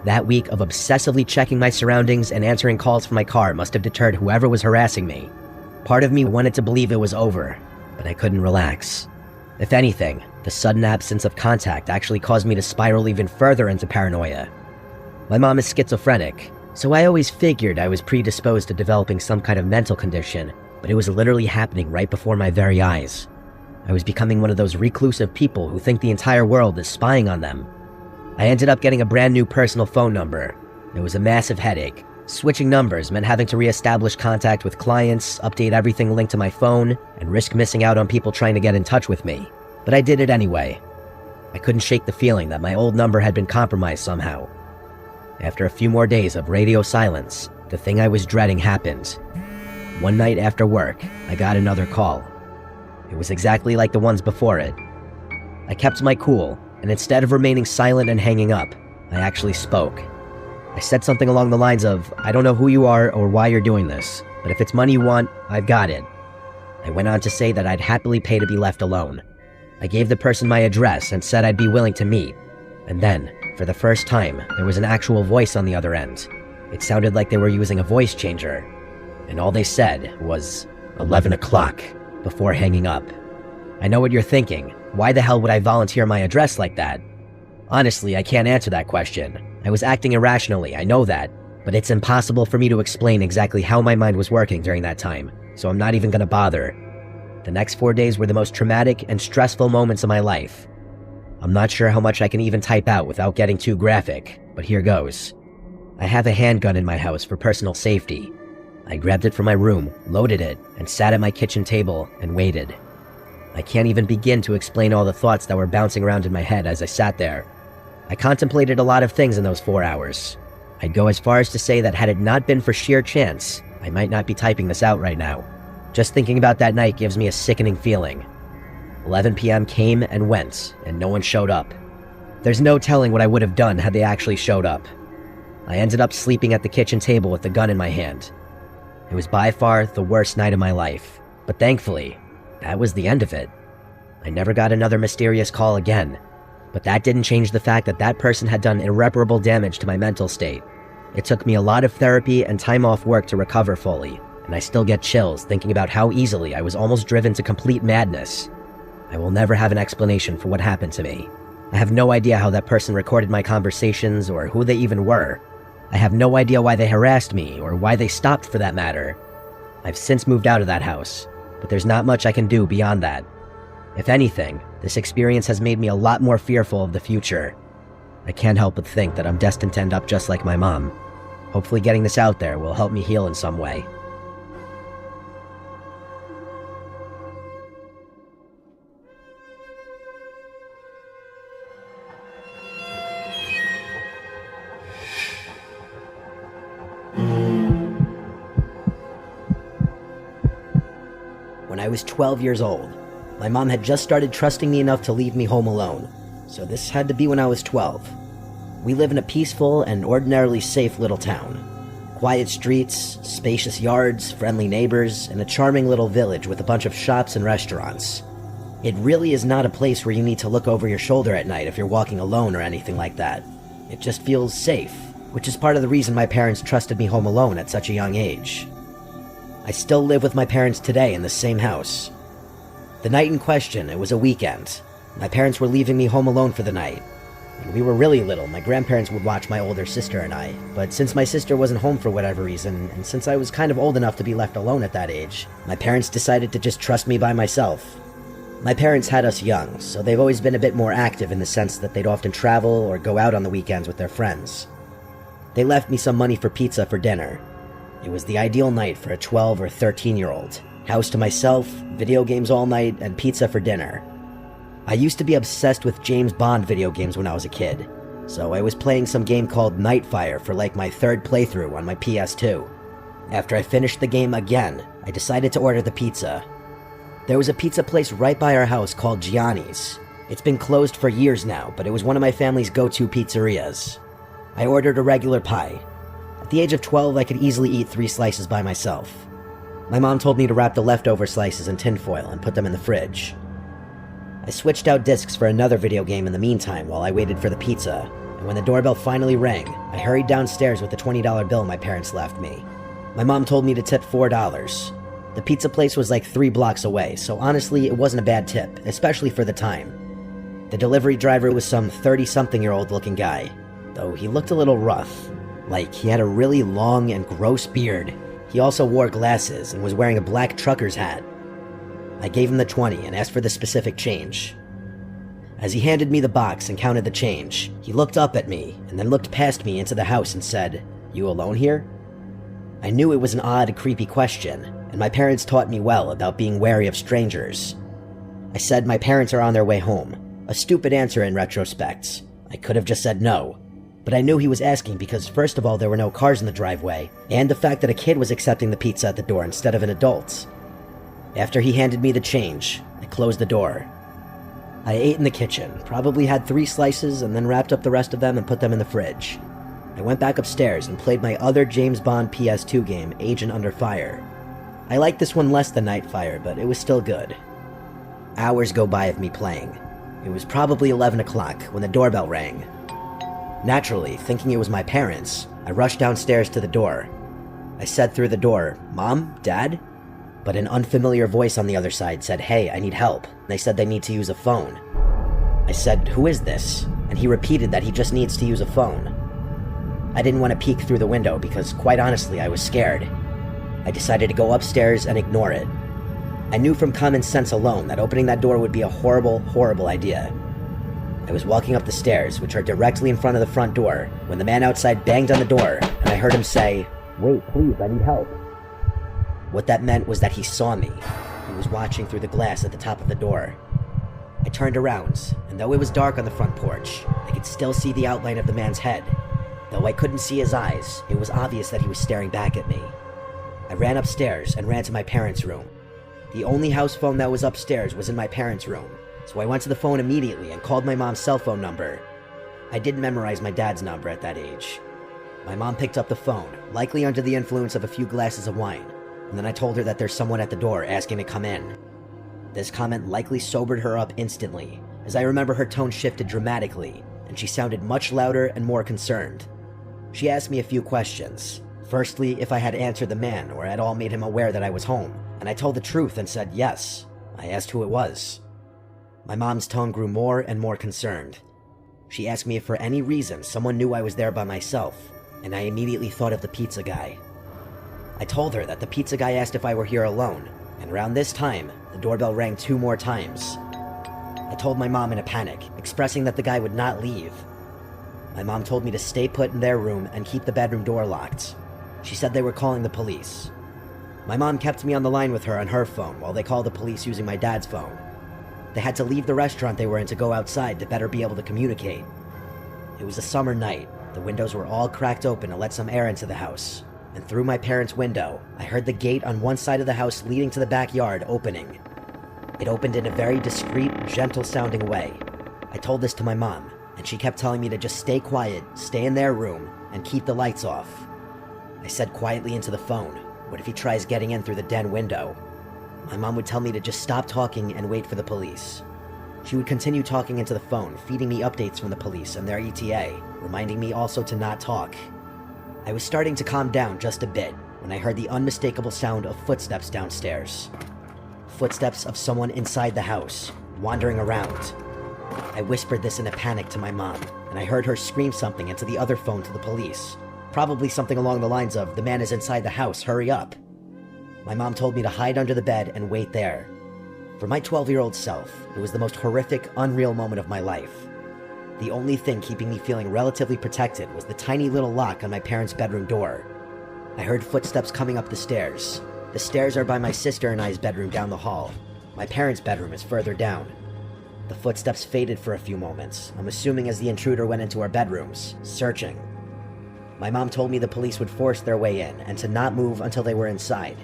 That week of obsessively checking my surroundings and answering calls from my car must have deterred whoever was harassing me. Part of me wanted to believe it was over, but I couldn't relax. If anything, the sudden absence of contact actually caused me to spiral even further into paranoia. My mom is schizophrenic, so I always figured I was predisposed to developing some kind of mental condition, but it was literally happening right before my very eyes. I was becoming one of those reclusive people who think the entire world is spying on them. I ended up getting a brand new personal phone number. It was a massive headache. Switching numbers meant having to re-establish contact with clients, update everything linked to my phone, and risk missing out on people trying to get in touch with me. But I did it anyway. I couldn't shake the feeling that my old number had been compromised somehow. After a few more days of radio silence, the thing I was dreading happened. One night after work, I got another call. It was exactly like the ones before it. I kept my cool, and instead of remaining silent and hanging up, I actually spoke. I said something along the lines of, "I don't know who you are or why you're doing this, but if it's money you want, I've got it." I went on to say that I'd happily pay to be left alone. I gave the person my address and said I'd be willing to meet. And then, for the first time, there was an actual voice on the other end. It sounded like they were using a voice changer. And all they said was, 11 o'clock, before hanging up. I know what you're thinking. Why the hell would I volunteer my address like that? Honestly, I can't answer that question. I was acting irrationally, I know that, but it's impossible for me to explain exactly how my mind was working during that time, so I'm not even gonna bother. The next 4 days were the most traumatic and stressful moments of my life. I'm not sure how much I can even type out without getting too graphic, but here goes. I have a handgun in my house for personal safety. I grabbed it from my room, loaded it, and sat at my kitchen table and waited. I can't even begin to explain all the thoughts that were bouncing around in my head as I sat there. I contemplated a lot of things in those 4 hours. I'd go as far as to say that had it not been for sheer chance, I might not be typing this out right now. Just thinking about that night gives me a sickening feeling. 11 p.m. came and went, and no one showed up. There's no telling what I would have done had they actually showed up. I ended up sleeping at the kitchen table with the gun in my hand. It was by far the worst night of my life, but thankfully, that was the end of it. I never got another mysterious call again. But that didn't change the fact that that person had done irreparable damage to my mental state. It took me a lot of therapy and time off work to recover fully, and I still get chills thinking about how easily I was almost driven to complete madness. I will never have an explanation for what happened to me. I have no idea how that person recorded my conversations or who they even were. I have no idea why they harassed me or why they stopped for that matter. I've since moved out of that house, but there's not much I can do beyond that. If anything, this experience has made me a lot more fearful of the future. I can't help but think that I'm destined to end up just like my mom. Hopefully getting this out there will help me heal in some way. When I was 12 years old, my mom had just started trusting me enough to leave me home alone, so this had to be when I was 12. We live in a peaceful and ordinarily safe little town. Quiet streets, spacious yards, friendly neighbors, and a charming little village with a bunch of shops and restaurants. It really is not a place where you need to look over your shoulder at night if you're walking alone or anything like that. It just feels safe, which is part of the reason my parents trusted me home alone at such a young age. I still live with my parents today in the same house. The night in question, it was a weekend. My parents were leaving me home alone for the night. When we were really little, my grandparents would watch my older sister and I, but since my sister wasn't home for whatever reason, and since I was kind of old enough to be left alone at that age, my parents decided to just trust me by myself. My parents had us young, so they've always been a bit more active in the sense that they'd often travel or go out on the weekends with their friends. They left me some money for pizza for dinner. It was the ideal night for a 12 or 13-year-old. House to myself, video games all night, and pizza for dinner. I used to be obsessed with James Bond video games when I was a kid, so I was playing some game called Nightfire for like my third playthrough on my PS2. After I finished the game again, I decided to order the pizza. There was a pizza place right by our house called Gianni's. It's been closed for years now, but it was one of my family's go-to pizzerias. I ordered a regular pie. At the age of 12, I could easily eat 3 slices by myself. My mom told me to wrap the leftover slices in tinfoil and put them in the fridge. I switched out discs for another video game in the meantime while I waited for the pizza, and when the doorbell finally rang, I hurried downstairs with the $20 bill my parents left me. My mom told me to tip $4. The pizza place was like 3 blocks away, so honestly, it wasn't a bad tip, especially for the time. The delivery driver was some 30-something-year-old looking guy, though he looked a little rough. Like, he had a really long and gross beard. He also wore glasses and was wearing a black trucker's hat. I gave him the 20 and asked for the specific change. As he handed me the box and counted the change, he looked up at me and then looked past me into the house and said, "You alone here?" I knew it was an odd, creepy question, and my parents taught me well about being wary of strangers. I said my parents are on their way home. A stupid answer in retrospect. I could have just said no. But I knew he was asking because first of all there were no cars in the driveway, and the fact that a kid was accepting the pizza at the door instead of an adult. After he handed me the change, I closed the door. I ate in the kitchen, probably had 3 slices and then wrapped up the rest of them and put them in the fridge. I went back upstairs and played my other James Bond PS2 game, Agent Under Fire. I liked this one less than Nightfire, but it was still good. Hours go by of me playing. It was probably 11 o'clock when the doorbell rang. Naturally, thinking it was my parents, I rushed downstairs to the door. I said through the door, "Mom? Dad?" But an unfamiliar voice on the other side said, "Hey, I need help." They said they need to use a phone. I said, "Who is this?" And he repeated that he just needs to use a phone. I didn't want to peek through the window because, quite honestly, I was scared. I decided to go upstairs and ignore it. I knew from common sense alone that opening that door would be a horrible, horrible idea. I was walking up the stairs, which are directly in front of the front door, when the man outside banged on the door, and I heard him say, "Wait, please, I need help." What that meant was that he saw me. He was watching through the glass at the top of the door. I turned around, and though it was dark on the front porch, I could still see the outline of the man's head. Though I couldn't see his eyes, it was obvious that he was staring back at me. I ran upstairs and ran to my parents' room. The only house phone that was upstairs was in my parents' room, so I went to the phone immediately and called my mom's cell phone number. I didn't memorize my dad's number at that age. My mom picked up the phone, likely under the influence of a few glasses of wine, and then I told her that there's someone at the door asking to come in. This comment likely sobered her up instantly, as I remember her tone shifted dramatically, and she sounded much louder and more concerned. She asked me a few questions. Firstly, if I had answered the man or at all made him aware that I was home, and I told the truth and said yes. I asked who it was. My mom's tone grew more and more concerned. She asked me if for any reason someone knew I was there by myself, and I immediately thought of the pizza guy. I told her that the pizza guy asked if I were here alone, and around this time, the doorbell rang 2 more times. I told my mom in a panic, expressing that the guy would not leave. My mom told me to stay put in their room and keep the bedroom door locked. She said they were calling the police. My mom kept me on the line with her on her phone while they called the police using my dad's phone. They had to leave the restaurant they were in to go outside to better be able to communicate. It was a summer night. The windows were all cracked open to let some air into the house, and through my parents' window, I heard the gate on one side of the house leading to the backyard opening. It opened in a very discreet, gentle-sounding way. I told this to my mom, and she kept telling me to just stay quiet, stay in their room, and keep the lights off. I said quietly into the phone, "What if he tries getting in through the den window?" My mom would tell me to just stop talking and wait for the police. She would continue talking into the phone, feeding me updates from the police and their ETA, reminding me also to not talk. I was starting to calm down just a bit when I heard the unmistakable sound of footsteps downstairs. Footsteps of someone inside the house, wandering around. I whispered this in a panic to my mom, and I heard her scream something into the other phone to the police. Probably something along the lines of, "The man is inside the house, hurry up." My mom told me to hide under the bed and wait there. For my 12-year-old self, it was the most horrific, unreal moment of my life. The only thing keeping me feeling relatively protected was the tiny little lock on my parents' bedroom door. I heard footsteps coming up the stairs. The stairs are by my sister and I's bedroom down the hall. My parents' bedroom is further down. The footsteps faded for a few moments, I'm assuming as the intruder went into our bedrooms, searching. My mom told me the police would force their way in and to not move until they were inside.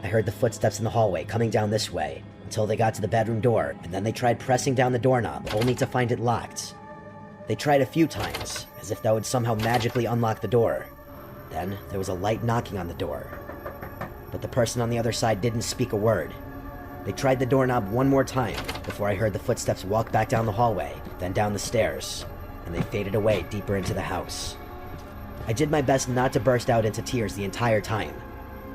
I heard the footsteps in the hallway coming down this way until they got to the bedroom door, and then they tried pressing down the doorknob only to find it locked. They tried a few times, as if that would somehow magically unlock the door. Then there was a light knocking on the door. But the person on the other side didn't speak a word. They tried the doorknob one more time before I heard the footsteps walk back down the hallway, then down the stairs, and they faded away deeper into the house. I did my best not to burst out into tears the entire time.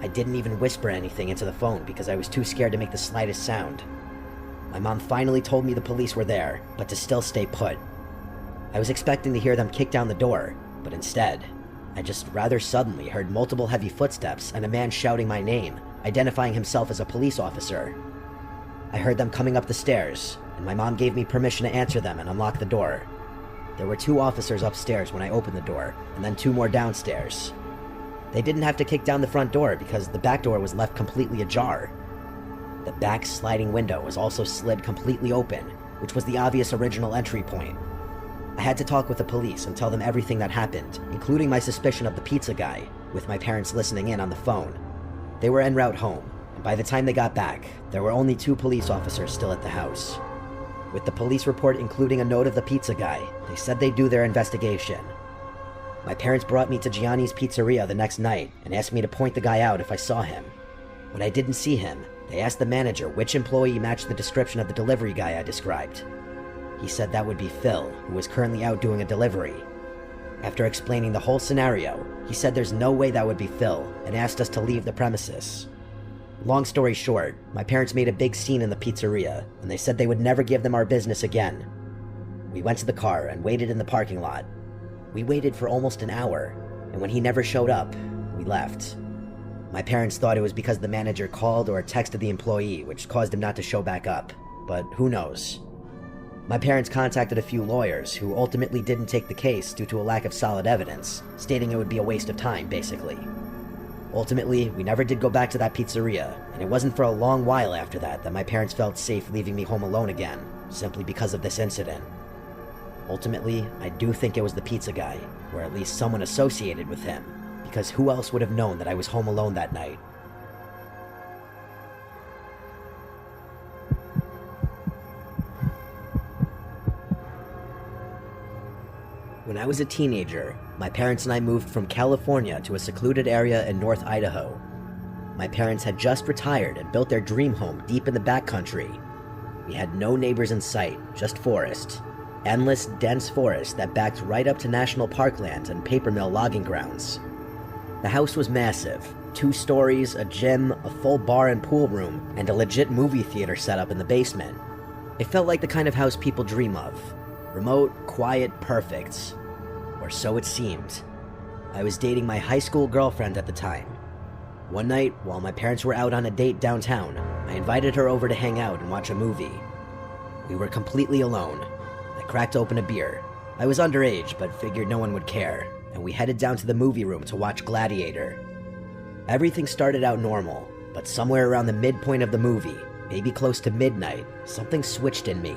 I didn't even whisper anything into the phone because I was too scared to make the slightest sound. My mom finally told me the police were there, but to still stay put. I was expecting to hear them kick down the door, but instead, I just rather suddenly heard multiple heavy footsteps and a man shouting my name, identifying himself as a police officer. I heard them coming up the stairs, and my mom gave me permission to answer them and unlock the door. There were 2 officers upstairs when I opened the door, and then 2 more downstairs. They didn't have to kick down the front door because the back door was left completely ajar. The back sliding window was also slid completely open, which was the obvious original entry point. I had to talk with the police and tell them everything that happened, including my suspicion of the pizza guy, with my parents listening in on the phone. They were en route home, and by the time they got back, there were only 2 police officers still at the house. With the police report including a note of the pizza guy, they said they'd do their investigation. My parents brought me to Gianni's Pizzeria the next night and asked me to point the guy out if I saw him. When I didn't see him, they asked the manager which employee matched the description of the delivery guy I described. He said that would be Phil, who was currently out doing a delivery. After explaining the whole scenario, he said there's no way that would be Phil and asked us to leave the premises. Long story short, my parents made a big scene in the pizzeria, and they said they would never give them our business again. We went to the car and waited in the parking lot. We waited for almost an hour, and when he never showed up, we left. My parents thought it was because the manager called or texted the employee, which caused him not to show back up, but who knows. My parents contacted a few lawyers who ultimately didn't take the case due to a lack of solid evidence, stating it would be a waste of time, basically. Ultimately, we never did go back to that pizzeria, and it wasn't for a long while after that that my parents felt safe leaving me home alone again, simply because of this incident. Ultimately, I do think it was the pizza guy, or at least someone associated with him, because who else would have known that I was home alone that night? When I was a teenager, my parents and I moved from California to a secluded area in North Idaho. My parents had just retired and built their dream home deep in the backcountry. We had no neighbors in sight, just forest. Endless, dense forest that backed right up to national parkland and paper mill logging grounds. The house was massive. 2 stories, a gym, a full bar and pool room, and a legit movie theater set up in the basement. It felt like the kind of house people dream of. Remote, quiet, perfect. Or so it seemed. I was dating my high school girlfriend at the time. One night, while my parents were out on a date downtown, I invited her over to hang out and watch a movie. We were completely alone. I cracked open a beer. I was underage, but figured no one would care, and we headed down to the movie room to watch Gladiator. Everything started out normal, but somewhere around the midpoint of the movie, maybe close to midnight, something switched in me.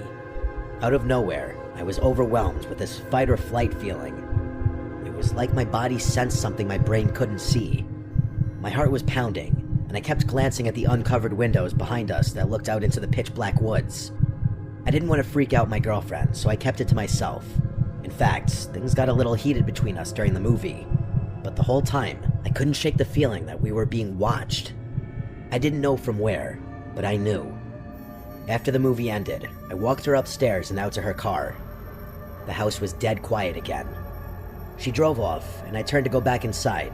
Out of nowhere, I was overwhelmed with this fight or flight feeling. It was like my body sensed something my brain couldn't see. My heart was pounding, and I kept glancing at the uncovered windows behind us that looked out into the pitch-black woods. I didn't want to freak out my girlfriend, so I kept it to myself. In fact, things got a little heated between us during the movie. But the whole time, I couldn't shake the feeling that we were being watched. I didn't know from where, but I knew. After the movie ended, I walked her upstairs and out to her car. The house was dead quiet again. She drove off, and I turned to go back inside,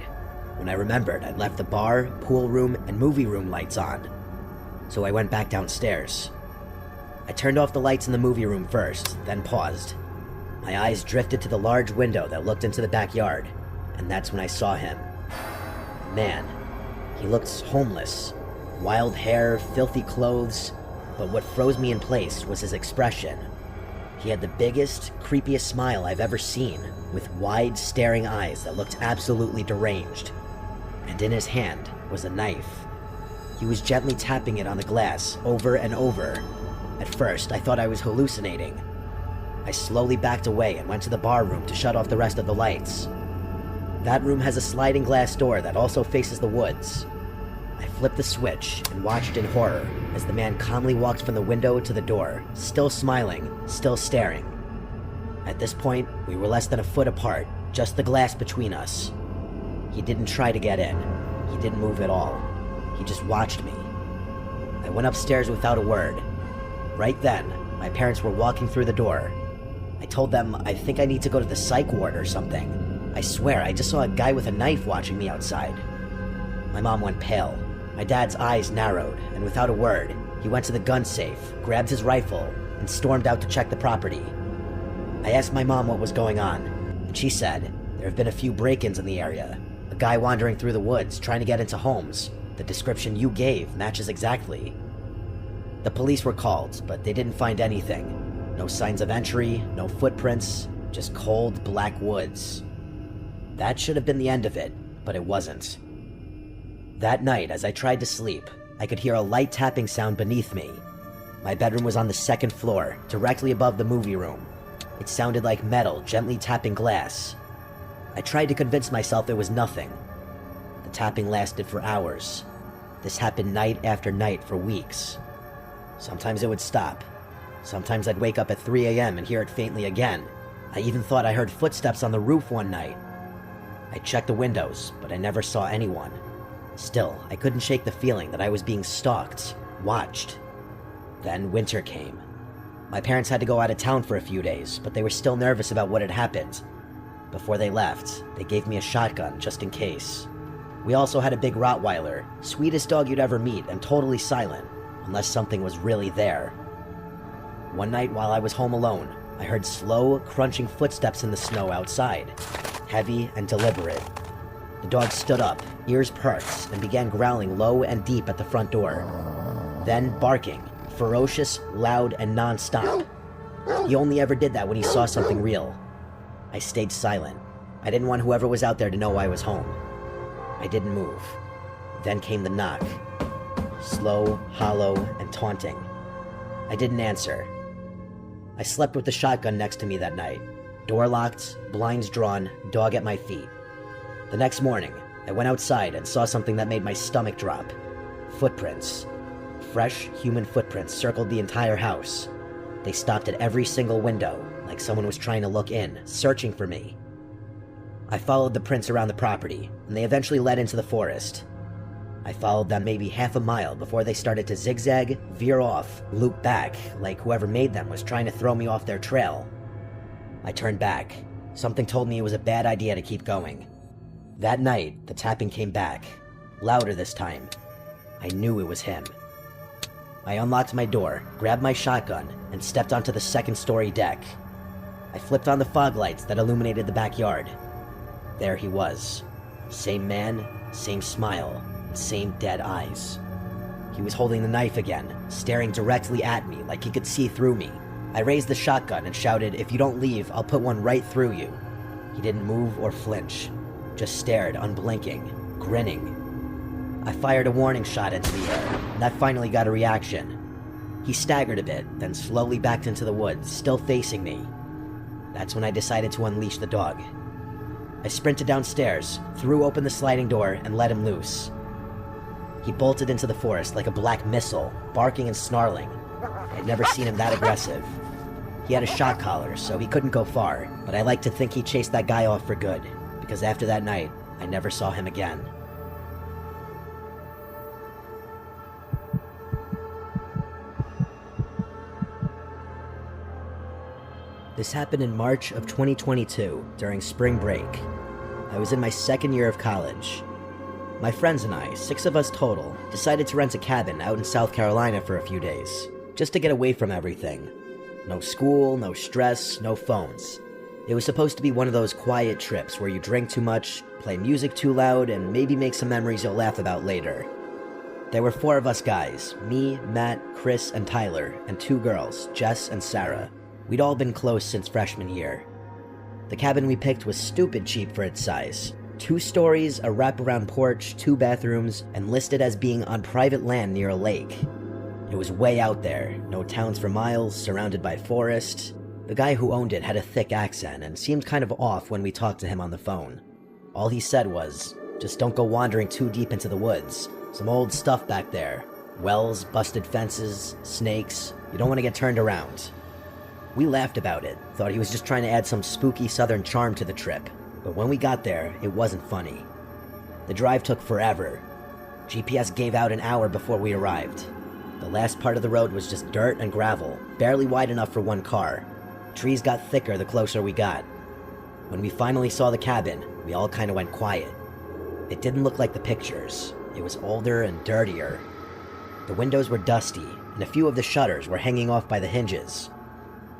when I remembered I'd left the bar, pool room, and movie room lights on. So I went back downstairs. I turned off the lights in the movie room first, then paused. My eyes drifted to the large window that looked into the backyard, and that's when I saw him. Man, he looked homeless. Wild hair, filthy clothes, but what froze me in place was his expression. He had the biggest, creepiest smile I've ever seen, with wide, staring eyes that looked absolutely deranged. And in his hand was a knife. He was gently tapping it on the glass, over and over. At first, I thought I was hallucinating. I slowly backed away and went to the bar room to shut off the rest of the lights. That room has a sliding glass door that also faces the woods. I flipped the switch and watched in horror as the man calmly walked from the window to the door, still smiling, still staring. At this point, we were less than a foot apart, just the glass between us. He didn't try to get in. He didn't move at all. He just watched me. I went upstairs without a word. Right then, my parents were walking through the door. I told them I think I need to go to the psych ward or something. I swear, I just saw a guy with a knife watching me outside. My mom went pale. My dad's eyes narrowed, and without a word, he went to the gun safe, grabbed his rifle, and stormed out to check the property. I asked my mom what was going on, and she said there have been a few break-ins in the area. A guy wandering through the woods trying to get into homes. The description you gave matches exactly. The police were called, but they didn't find anything. No signs of entry, no footprints, just cold, black woods. That should have been the end of it, but it wasn't. That night, as I tried to sleep, I could hear a light tapping sound beneath me. My bedroom was on the second floor, directly above the movie room. It sounded like metal gently tapping glass. I tried to convince myself it was nothing. The tapping lasted for hours. This happened night after night for weeks. Sometimes it would stop. Sometimes I'd wake up at 3 a.m. and hear it faintly again. I even thought I heard footsteps on the roof one night. I checked the windows, but I never saw anyone. Still, I couldn't shake the feeling that I was being stalked, watched. Then winter came. My parents had to go out of town for a few days, but they were still nervous about what had happened. Before they left, they gave me a shotgun just in case. We also had a big Rottweiler, sweetest dog you'd ever meet and totally silent, unless something was really there. One night while I was home alone, I heard slow, crunching footsteps in the snow outside, heavy and deliberate. The dog stood up, ears perked, and began growling low and deep at the front door. Then barking, ferocious, loud, and non-stop. He only ever did that when he saw something real. I stayed silent. I didn't want whoever was out there to know I was home. I didn't move. Then came the knock. Slow, hollow, and taunting. I didn't answer. I slept with the shotgun next to me that night. Door locked, blinds drawn, dog at my feet. The next morning, I went outside and saw something that made my stomach drop. Footprints. Fresh, human footprints circled the entire house. They stopped at every single window, like someone was trying to look in, searching for me. I followed the prints around the property, and they eventually led into the forest. I followed them maybe half a mile before they started to zigzag, veer off, loop back, like whoever made them was trying to throw me off their trail. I turned back. Something told me it was a bad idea to keep going. That night, the tapping came back, louder this time. I knew it was him. I unlocked my door, grabbed my shotgun, and stepped onto the second-story deck. I flipped on the fog lights that illuminated the backyard. There he was. Same man, same smile, and same dead eyes. He was holding the knife again, staring directly at me like he could see through me. I raised the shotgun and shouted, "If you don't leave, I'll put one right through you." He didn't move or flinch, just stared, unblinking, grinning. I fired a warning shot into the air, and that finally got a reaction. He staggered a bit, then slowly backed into the woods, still facing me. That's when I decided to unleash the dog. I sprinted downstairs, threw open the sliding door, and let him loose. He bolted into the forest like a black missile, barking and snarling. I'd never seen him that aggressive. He had a shock collar, so he couldn't go far, but I like to think he chased that guy off for good, because after that night, I never saw him again. This happened in March of 2022, during spring break. I was in my second year of college. My friends and I, 6 of us total, decided to rent a cabin out in South Carolina for a few days, just to get away from everything. No school, no stress, no phones. It was supposed to be one of those quiet trips where you drink too much, play music too loud, and maybe make some memories you'll laugh about later. There were 4 of us guys, me, Matt, Chris, and Tyler, and 2 girls, Jess and Sarah. We'd all been close since freshman year. The cabin we picked was stupid cheap for its size. 2 stories, a wraparound porch, 2 bathrooms, and listed as being on private land near a lake. It was way out there, no towns for miles, surrounded by forest. The guy who owned it had a thick accent and seemed kind of off when we talked to him on the phone. All he said was, "Just don't go wandering too deep into the woods. Some old stuff back there. Wells, busted fences, snakes. You don't want to get turned around." We laughed about it, thought he was just trying to add some spooky southern charm to the trip, but when we got there, it wasn't funny. The drive took forever. GPS gave out an hour before we arrived. The last part of the road was just dirt and gravel, barely wide enough for 1 car. Trees got thicker the closer we got. When we finally saw the cabin, we all kind of went quiet. It didn't look like the pictures. It was older and dirtier. The windows were dusty, and a few of the shutters were hanging off by the hinges.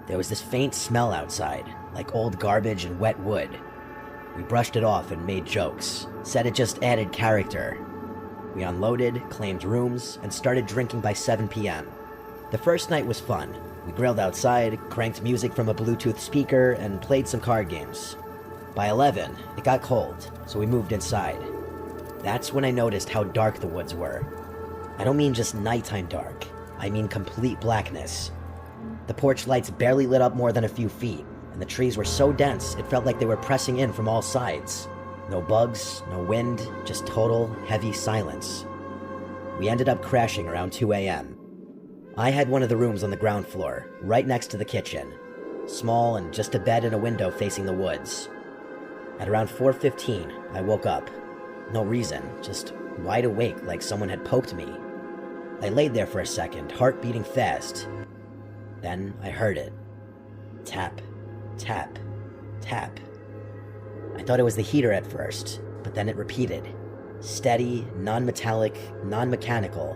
There was this faint smell outside, like old garbage and wet wood. We brushed it off and made jokes, said it just added character. We unloaded, claimed rooms, and started drinking by 7 p.m. The first night was fun. We grilled outside, cranked music from a Bluetooth speaker, and played some card games. By 11, it got cold, so we moved inside. That's when I noticed how dark the woods were. I don't mean just nighttime dark, I mean complete blackness. The porch lights barely lit up more than a few feet, and the trees were so dense it felt like they were pressing in from all sides. No bugs, no wind, just total, heavy silence. We ended up crashing around 2 a.m. I had one of the rooms on the ground floor, right next to the kitchen. Small and just a bed and a window facing the woods. At around 4:15, I woke up. No reason, just wide awake like someone had poked me. I laid there for a second, heart beating fast. Then I heard it. Tap, tap, tap. I thought it was the heater at first, but then it repeated. Steady, non-metallic, non-mechanical.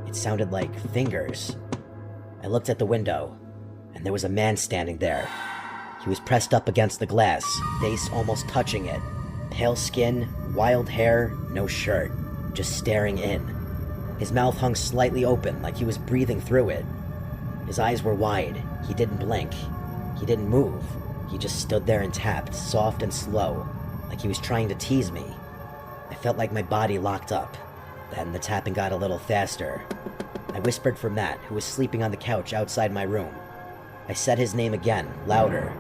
It sounded like fingers. I looked at the window, and there was a man standing there. He was pressed up against the glass, face almost touching it. Pale skin, wild hair, no shirt, just staring in. His mouth hung slightly open like he was breathing through it. His eyes were wide. He didn't blink. He didn't move. He just stood there and tapped, soft and slow, like he was trying to tease me. I felt like my body locked up. Then the tapping got a little faster. I whispered for Matt, who was sleeping on the couch outside my room. I said his name again, louder.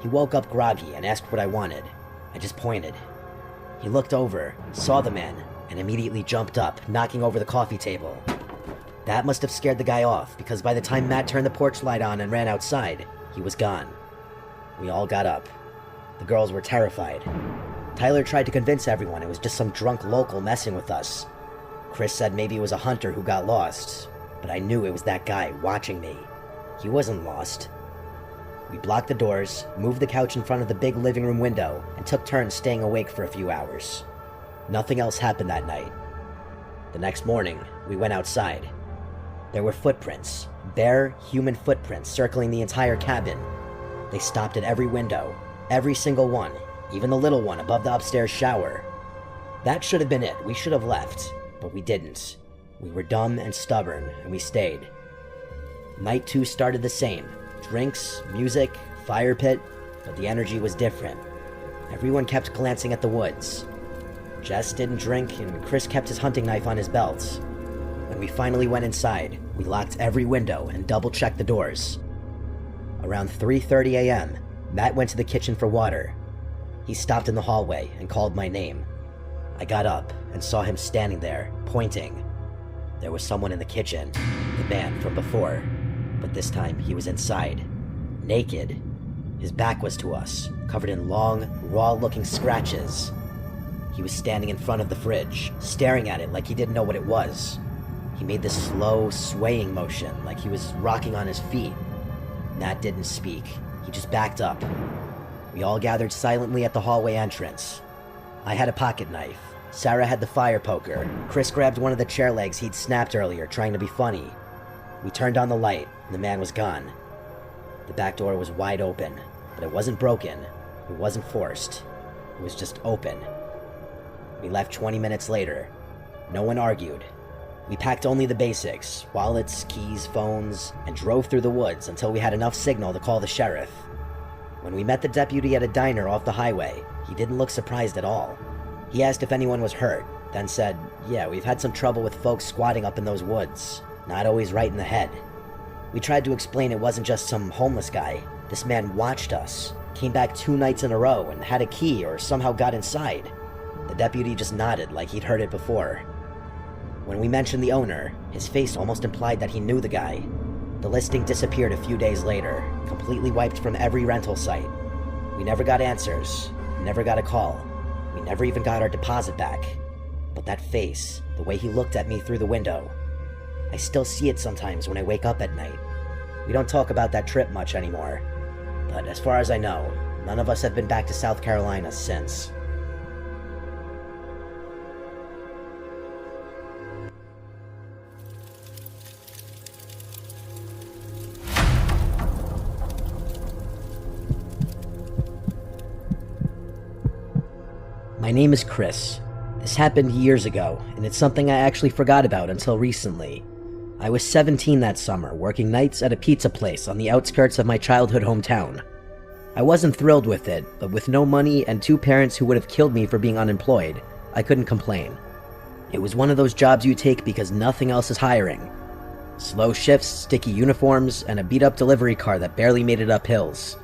He woke up groggy and asked what I wanted. I just pointed. He looked over, saw the man, and immediately jumped up, knocking over the coffee table. That must have scared the guy off, because by the time Matt turned the porch light on and ran outside, he was gone. We all got up. The girls were terrified. Tyler tried to convince everyone it was just some drunk local messing with us, Chris said maybe it was a hunter who got lost, but I knew it was that guy watching me. He wasn't lost. We blocked the doors, moved the couch in front of the big living room window, and took turns staying awake for a few hours. Nothing else happened that night. The next morning, we went outside. There were footprints, bare human footprints circling the entire cabin. They stopped at every window, every single one, even the little one above the upstairs shower. That should have been it. We should have left, but we didn't. We were dumb and stubborn, and we stayed. Night 2 started the same. Drinks, music, fire pit, but the energy was different. Everyone kept glancing at the woods. Jess didn't drink, and Chris kept his hunting knife on his belt. When we finally went inside, we locked every window and double-checked the doors. Around 3:30 a.m., Matt went to the kitchen for water. He stopped in the hallway and called my name. I got up and saw him standing there, pointing. There was someone in the kitchen, the man from before, but this time he was inside, naked. His back was to us, covered in long, raw-looking scratches. He was standing in front of the fridge, staring at it like he didn't know what it was. He made this slow, swaying motion, like he was rocking on his feet. Nat didn't speak. He just backed up. We all gathered silently at the hallway entrance. I had a pocket knife. Sarah had the fire poker. Chris grabbed one of the chair legs he'd snapped earlier, trying to be funny. We turned on the light, and the man was gone. The back door was wide open, but it wasn't broken. It wasn't forced. It was just open. We left 20 minutes later. No one argued. We packed only the basics, wallets, keys, phones, and drove through the woods until we had enough signal to call the sheriff. When we met the deputy at a diner off the highway, he didn't look surprised at all. He asked if anyone was hurt, then said, "Yeah, we've had some trouble with folks squatting up in those woods. Not always right in the head." We tried to explain it wasn't just some homeless guy. This man watched us, came back 2 nights in a row, and had a key or somehow got inside. The deputy just nodded like he'd heard it before. When we mentioned the owner, his face almost implied that he knew the guy. The listing disappeared a few days later, completely wiped from every rental site. We never got answers, never got a call. We never even got our deposit back. But that face, the way he looked at me through the window, I still see it sometimes when I wake up at night. We don't talk about that trip much anymore, but as far as I know, none of us have been back to South Carolina since. My name is Chris. This happened years ago, and it's something I actually forgot about until recently. I was 17 that summer, working nights at a pizza place on the outskirts of my childhood hometown. I wasn't thrilled with it, but with no money and 2 parents who would have killed me for being unemployed, I couldn't complain. It was one of those jobs you take because nothing else is hiring. Slow shifts, sticky uniforms, and a beat-up delivery car that barely made it up hills.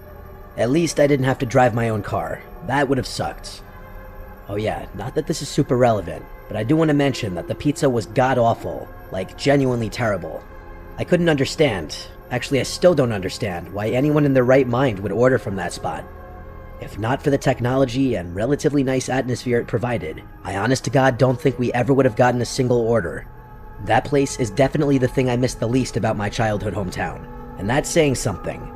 At least I didn't have to drive my own car. That would have sucked. Oh yeah, not that this is super relevant, but I do want to mention that the pizza was god-awful, like genuinely terrible. I couldn't understand, actually I still don't understand, why anyone in their right mind would order from that spot. If not for the technology and relatively nice atmosphere it provided, I honest to God don't think we ever would have gotten a single order. That place is definitely the thing I missed the least about my childhood hometown, and that's saying something.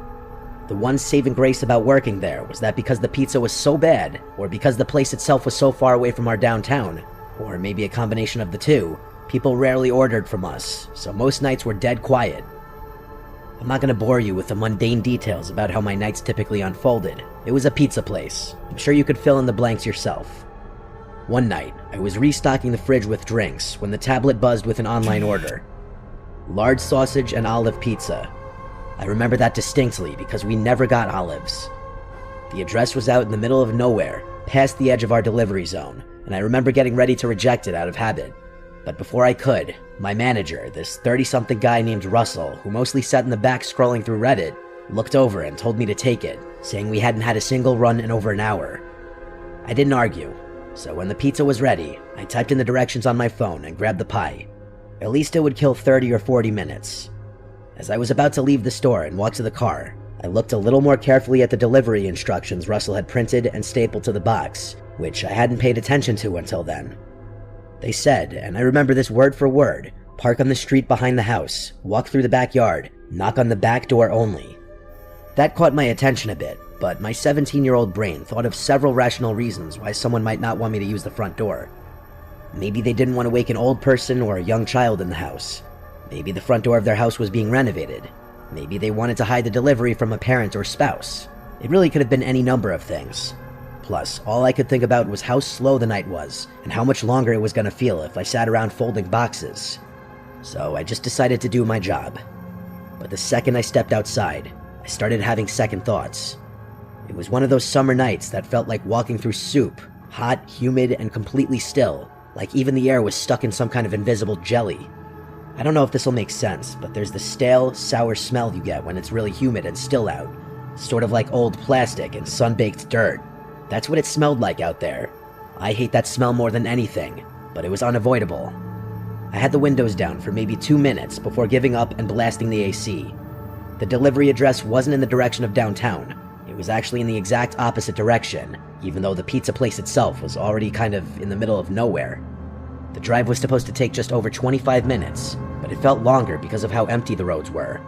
The one saving grace about working there was that because the pizza was so bad, or because the place itself was so far away from our downtown, or maybe a combination of the two, people rarely ordered from us, so most nights were dead quiet. I'm not going to bore you with the mundane details about how my nights typically unfolded. It was a pizza place. I'm sure you could fill in the blanks yourself. One night, I was restocking the fridge with drinks when the tablet buzzed with an online order. Large sausage and olive pizza. I remember that distinctly because we never got olives. The address was out in the middle of nowhere, past the edge of our delivery zone, and I remember getting ready to reject it out of habit. But before I could, my manager, this 30-something guy named Russell, who mostly sat in the back scrolling through Reddit, looked over and told me to take it, saying we hadn't had a single run in over an hour. I didn't argue, so when the pizza was ready, I typed in the directions on my phone and grabbed the pie. At least it would kill 30 or 40 minutes. As I was about to leave the store and walk to the car, I looked a little more carefully at the delivery instructions Russell had printed and stapled to the box, which I hadn't paid attention to until then. They said, and I remember this word for word, park on the street behind the house, walk through the backyard, knock on the back door only. That caught my attention a bit, but my 17-year-old brain thought of several rational reasons why someone might not want me to use the front door. Maybe they didn't want to wake an old person or a young child in the house. Maybe the front door of their house was being renovated. Maybe they wanted to hide the delivery from a parent or spouse. It really could have been any number of things. Plus, all I could think about was how slow the night was, and how much longer it was going to feel if I sat around folding boxes. So I just decided to do my job. But the second I stepped outside, I started having second thoughts. It was one of those summer nights that felt like walking through soup, hot, humid, and completely still, like even the air was stuck in some kind of invisible jelly. I don't know if this will make sense, but there's the stale, sour smell you get when it's really humid and still out, sort of like old plastic and sun-baked dirt. That's what it smelled like out there. I hate that smell more than anything, but it was unavoidable. I had the windows down for maybe 2 minutes before giving up and blasting the AC. The delivery address wasn't in the direction of downtown. It was actually in the exact opposite direction, even though the pizza place itself was already kind of in the middle of nowhere. The drive was supposed to take just over 25 minutes, but it felt longer because of how empty the roads were.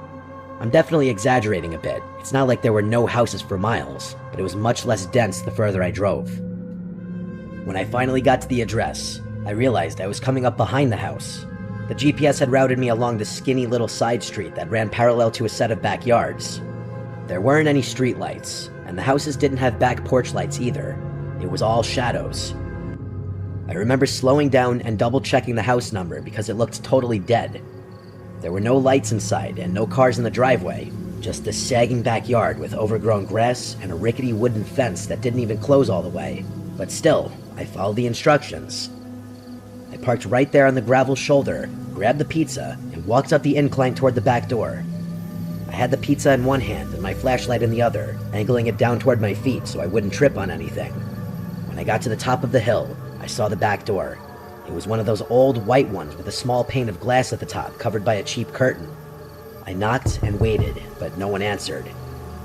I'm definitely exaggerating a bit. It's not like there were no houses for miles, but it was much less dense the further I drove. When I finally got to the address, I realized I was coming up behind the house. The GPS had routed me along the skinny little side street that ran parallel to a set of backyards. There weren't any streetlights, and the houses didn't have back porch lights either. It was all shadows. I remember slowing down and double-checking the house number because it looked totally dead. There were no lights inside and no cars in the driveway, just this sagging backyard with overgrown grass and a rickety wooden fence that didn't even close all the way. But still, I followed the instructions. I parked right there on the gravel shoulder, grabbed the pizza, and walked up the incline toward the back door. I had the pizza in one hand and my flashlight in the other, angling it down toward my feet so I wouldn't trip on anything. When I got to the top of the hill, I saw the back door. It was one of those old white ones with a small pane of glass at the top covered by a cheap curtain. I knocked and waited, but no one answered.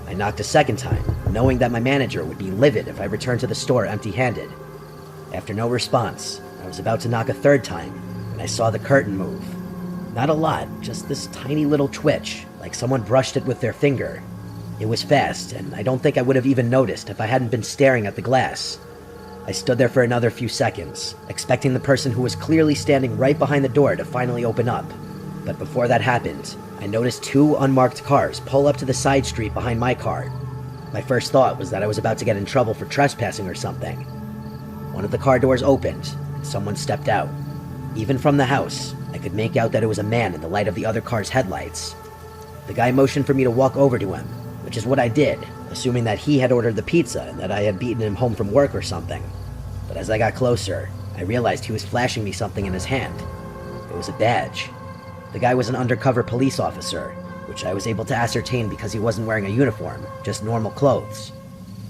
I knocked a second time, knowing that my manager would be livid if I returned to the store empty-handed. After no response, I was about to knock a third time, and I saw the curtain move. Not a lot, just this tiny little twitch, like someone brushed it with their finger. It was fast, and I don't think I would have even noticed if I hadn't been staring at the glass. I stood there for another few seconds, expecting the person who was clearly standing right behind the door to finally open up. But before that happened, I noticed 2 unmarked cars pull up to the side street behind my car. My first thought was that I was about to get in trouble for trespassing or something. One of the car doors opened, and someone stepped out. Even from the house, I could make out that it was a man in the light of the other car's headlights. The guy motioned for me to walk over to him, which is what I did, assuming that he had ordered the pizza and that I had beaten him home from work or something. But as I got closer, I realized he was flashing me something in his hand. It was a badge. The guy was an undercover police officer, which I was able to ascertain because he wasn't wearing a uniform, just normal clothes.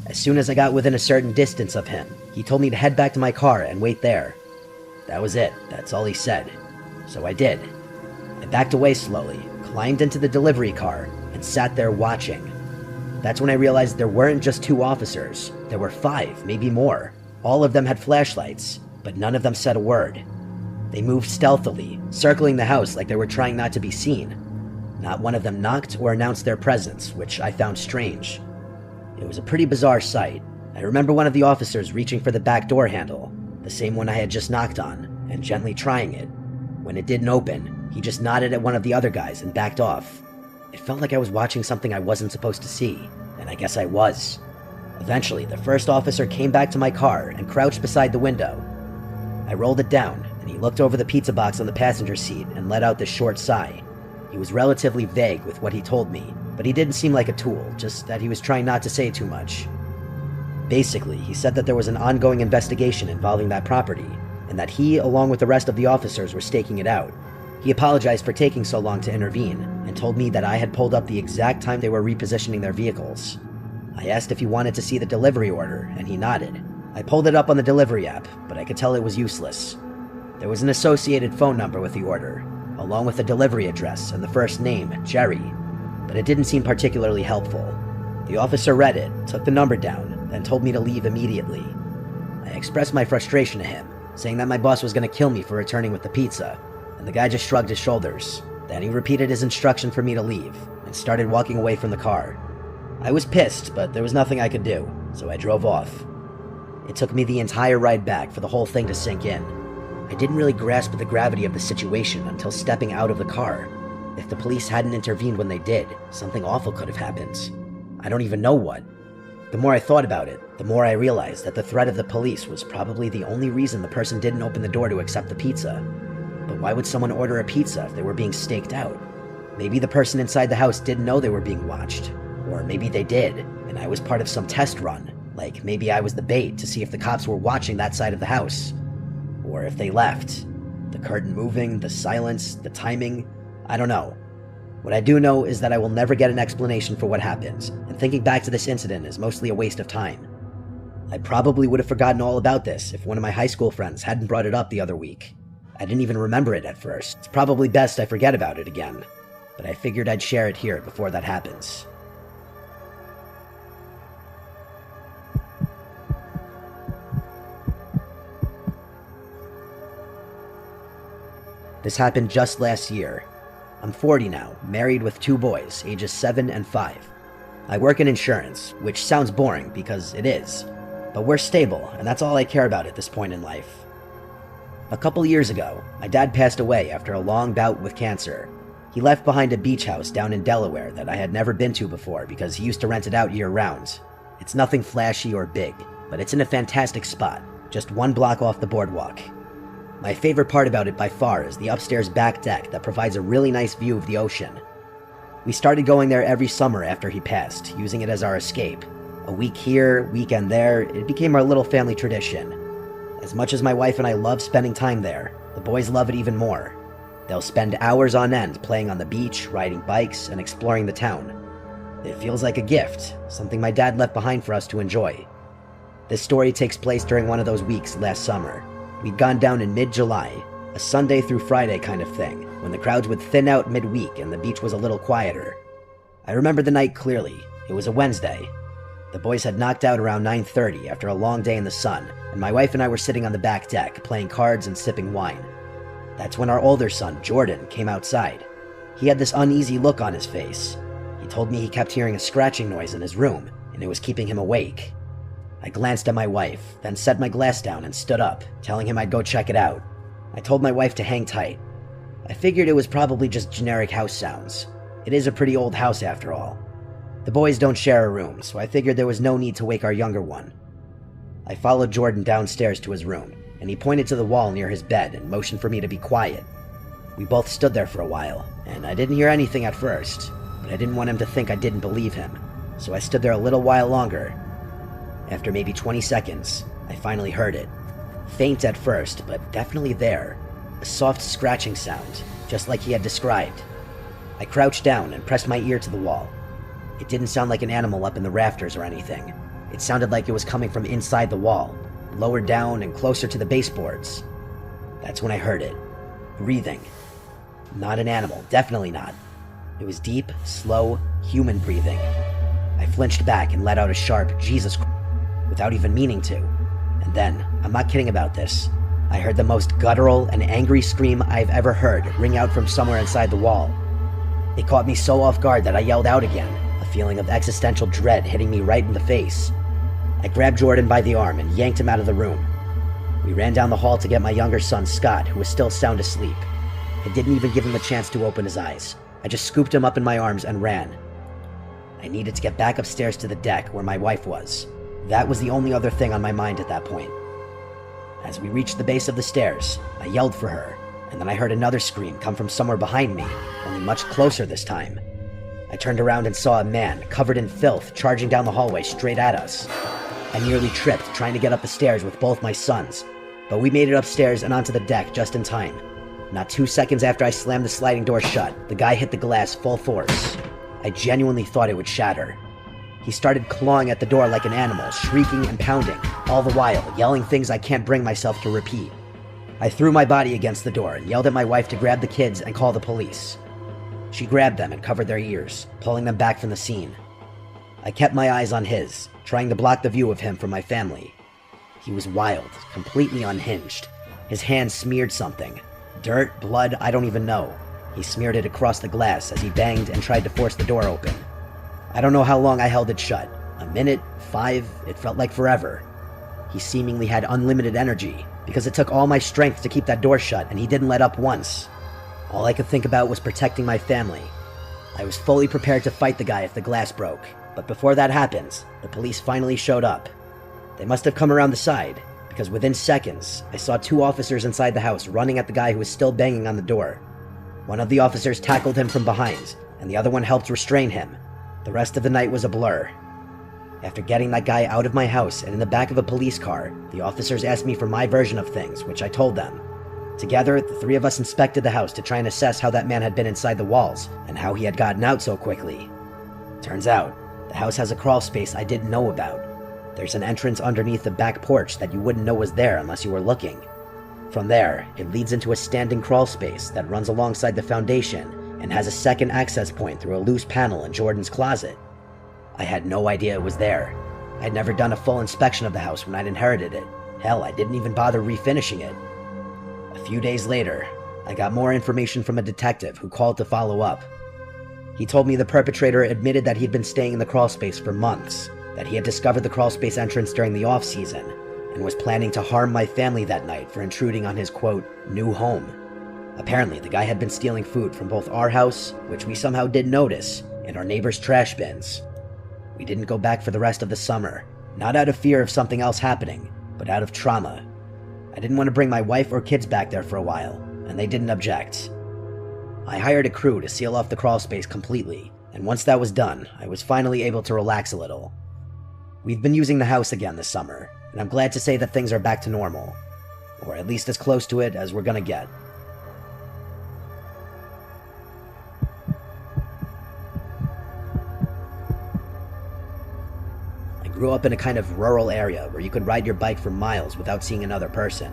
As soon as I got within a certain distance of him, he told me to head back to my car and wait there. That was it. That's all he said. So I did. I backed away slowly, climbed into the delivery car, and sat there watching. That's when I realized there weren't just 2 officers. There were 5, maybe more. All of them had flashlights, but none of them said a word. They moved stealthily, circling the house like they were trying not to be seen. Not one of them knocked or announced their presence, which I found strange. It was a pretty bizarre sight. I remember one of the officers reaching for the back door handle, the same one I had just knocked on, and gently trying it. When it didn't open, he just nodded at one of the other guys and backed off. It felt like I was watching something I wasn't supposed to see, and I guess I was. Eventually, the first officer came back to my car and crouched beside the window. I rolled it down, and he looked over the pizza box on the passenger seat and let out this short sigh. He was relatively vague with what he told me, but he didn't seem like a tool, just that he was trying not to say too much. Basically, he said that there was an ongoing investigation involving that property, and that he, along with the rest of the officers, were staking it out. He apologized for taking so long to intervene, and told me that I had pulled up the exact time they were repositioning their vehicles. I asked if he wanted to see the delivery order, and he nodded. I pulled it up on the delivery app, but I could tell it was useless. There was an associated phone number with the order, along with the delivery address and the first name, Jerry, but it didn't seem particularly helpful. The officer read it, took the number down, then told me to leave immediately. I expressed my frustration to him, saying that my boss was going to kill me for returning with the pizza, and the guy just shrugged his shoulders. Then he repeated his instruction for me to leave, and started walking away from the car. I was pissed, but there was nothing I could do, so I drove off. It took me the entire ride back for the whole thing to sink in. I didn't really grasp the gravity of the situation until stepping out of the car. If the police hadn't intervened when they did, something awful could have happened. I don't even know what. The more I thought about it, the more I realized that the threat of the police was probably the only reason the person didn't open the door to accept the pizza. But why would someone order a pizza if they were being staked out? Maybe the person inside the house didn't know they were being watched. Or maybe they did, and I was part of some test run. Like, maybe I was the bait to see if the cops were watching that side of the house. Or if they left. The curtain moving, the silence, the timing, I don't know. What I do know is that I will never get an explanation for what happened, and thinking back to this incident is mostly a waste of time. I probably would have forgotten all about this if one of my high school friends hadn't brought it up the other week. I didn't even remember it at first. It's probably best I forget about it again, but I figured I'd share it here before that happens. This happened just last year. I'm 40 now, married with 2 boys, ages 7 and 5. I work in insurance, which sounds boring because it is, but we're stable, and that's all I care about at this point in life. A couple years ago, my dad passed away after a long bout with cancer. He left behind a beach house down in Delaware that I had never been to before because he used to rent it out year-round. It's nothing flashy or big, but it's in a fantastic spot, just 1 block off the boardwalk. My favorite part about it by far is the upstairs back deck that provides a really nice view of the ocean. We started going there every summer after he passed, using it as our escape. A week here, weekend there, it became our little family tradition. As much as my wife and I love spending time there, the boys love it even more. They'll spend hours on end playing on the beach, riding bikes, and exploring the town. It feels like a gift, something my dad left behind for us to enjoy. This story takes place during one of those weeks last summer. We'd gone down in mid-July, a Sunday through Friday kind of thing, when the crowds would thin out midweek and the beach was a little quieter. I remember the night clearly. It was a Wednesday. The boys had knocked out around 9:30 after a long day in the sun, and my wife and I were sitting on the back deck, playing cards and sipping wine. That's when our older son, Jordan, came outside. He had this uneasy look on his face. He told me he kept hearing a scratching noise in his room, and it was keeping him awake. I glanced at my wife, then set my glass down and stood up, telling him I'd go check it out. I told my wife to hang tight. I figured it was probably just generic house sounds. It is a pretty old house after all. The boys don't share a room, so I figured there was no need to wake our younger one. I followed Jordan downstairs to his room, and he pointed to the wall near his bed and motioned for me to be quiet. We both stood there for a while, and I didn't hear anything at first, but I didn't want him to think I didn't believe him, so I stood there a little while longer. After maybe 20 seconds, I finally heard it. Faint at first, but definitely there. A soft scratching sound, just like he had described. I crouched down and pressed my ear to the wall. It didn't sound like an animal up in the rafters or anything. It sounded like it was coming from inside the wall, lower down and closer to the baseboards. That's when I heard it. Breathing. Not an animal, definitely not. It was deep, slow, human breathing. I flinched back and let out a sharp "Jesus Christ," without even meaning to. And then, I'm not kidding about this, I heard the most guttural and angry scream I've ever heard ring out from somewhere inside the wall. It caught me so off guard that I yelled out again, a feeling of existential dread hitting me right in the face. I grabbed Jordan by the arm and yanked him out of the room. We ran down the hall to get my younger son, Scott, who was still sound asleep. I didn't even give him a chance to open his eyes. I just scooped him up in my arms and ran. I needed to get back upstairs to the deck where my wife was. That was the only other thing on my mind at that point. As we reached the base of the stairs, I yelled for her, and then I heard another scream come from somewhere behind me, only much closer this time. I turned around and saw a man, covered in filth, charging down the hallway straight at us. I nearly tripped trying to get up the stairs with both my sons, but we made it upstairs and onto the deck just in time. Not 2 seconds after I slammed the sliding door shut, the guy hit the glass full force. I genuinely thought it would shatter. He started clawing at the door like an animal, shrieking and pounding, all the while yelling things I can't bring myself to repeat. I threw my body against the door and yelled at my wife to grab the kids and call the police. She grabbed them and covered their ears, pulling them back from the scene. I kept my eyes on his, trying to block the view of him from my family. He was wild, completely unhinged, His hand smeared something. Dirt, blood, I don't even know. He smeared it across the glass as he banged and tried to force the door open. I don't know how long I held it shut. A minute, 5, it felt like forever. He seemingly had unlimited energy, because it took all my strength to keep that door shut, and he didn't let up once. All I could think about was protecting my family. I was fully prepared to fight the guy if the glass broke, but before that happened, the police finally showed up. They must have come around the side, because within seconds, I saw 2 officers inside the house running at the guy who was still banging on the door. One of the officers tackled him from behind, and the other one helped restrain him. The rest of the night was a blur. After getting that guy out of my house and in the back of a police car, the officers asked me for my version of things, which I told them. Together, the 3 of us inspected the house to try and assess how that man had been inside the walls, and how he had gotten out so quickly. Turns out, the house has a crawl space I didn't know about. There's an entrance underneath the back porch that you wouldn't know was there unless you were looking. From there, it leads into a standing crawl space that runs alongside the foundation and has a second access point through a loose panel in Jordan's closet. I had no idea it was there. I'd never done a full inspection of the house when I'd inherited it. Hell, I didn't even bother refinishing it. A few days later, I got more information from a detective who called to follow up. He told me the perpetrator admitted that he'd been staying in the crawl space for months, that he had discovered the crawl space entrance during the off-season, and was planning to harm my family that night for intruding on his, quote, new home. Apparently, the guy had been stealing food from both our house, which we somehow did notice, and our neighbor's trash bins. We didn't go back for the rest of the summer, not out of fear of something else happening, but out of trauma. I didn't want to bring my wife or kids back there for a while, and they didn't object. I hired a crew to seal off the crawl space completely, and once that was done, I was finally able to relax a little. We've been using the house again this summer, and I'm glad to say that things are back to normal, or at least as close to it as we're gonna get. I grew up in a kind of rural area where you could ride your bike for miles without seeing another person.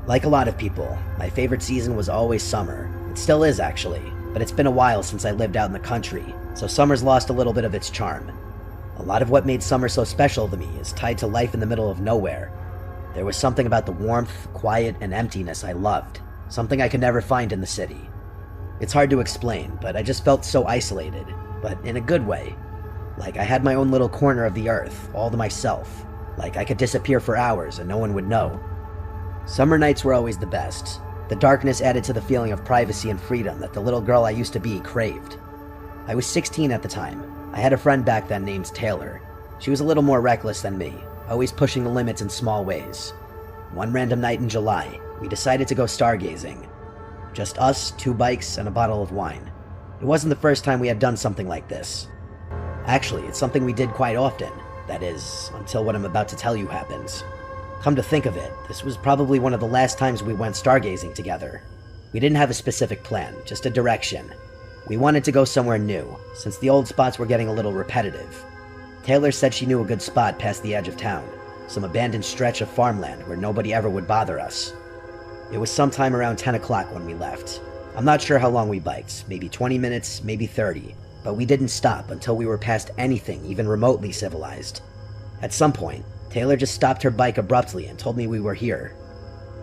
Like a lot of people, my favorite season was always summer. It still is, actually, but it's been a while since I lived out in the country, so summer's lost a little bit of its charm. A lot of what made summer so special to me is tied to life in the middle of nowhere. There was something about the warmth, quiet, and emptiness I loved, something I could never find in the city. It's hard to explain, but I just felt so isolated, but in a good way. Like I had my own little corner of the earth, all to myself. Like I could disappear for hours and no one would know. Summer nights were always the best. The darkness added to the feeling of privacy and freedom that the little girl I used to be craved. I was 16 at the time. I had a friend back then named Taylor. She was a little more reckless than me, always pushing the limits in small ways. One random night in July, we decided to go stargazing. Just us, 2 bikes, and a bottle of wine. It wasn't the first time we had done something like this. Actually, it's something we did quite often. That is, until what I'm about to tell you happens. Come to think of it, this was probably one of the last times we went stargazing together. We didn't have a specific plan, just a direction. We wanted to go somewhere new, since the old spots were getting a little repetitive. Taylor said she knew a good spot past the edge of town, some abandoned stretch of farmland where nobody ever would bother us. It was sometime around 10 o'clock when we left. I'm not sure how long we biked, maybe 20 minutes, maybe 30, but we didn't stop until we were past anything even remotely civilized. At some point, Taylor just stopped her bike abruptly and told me we were here.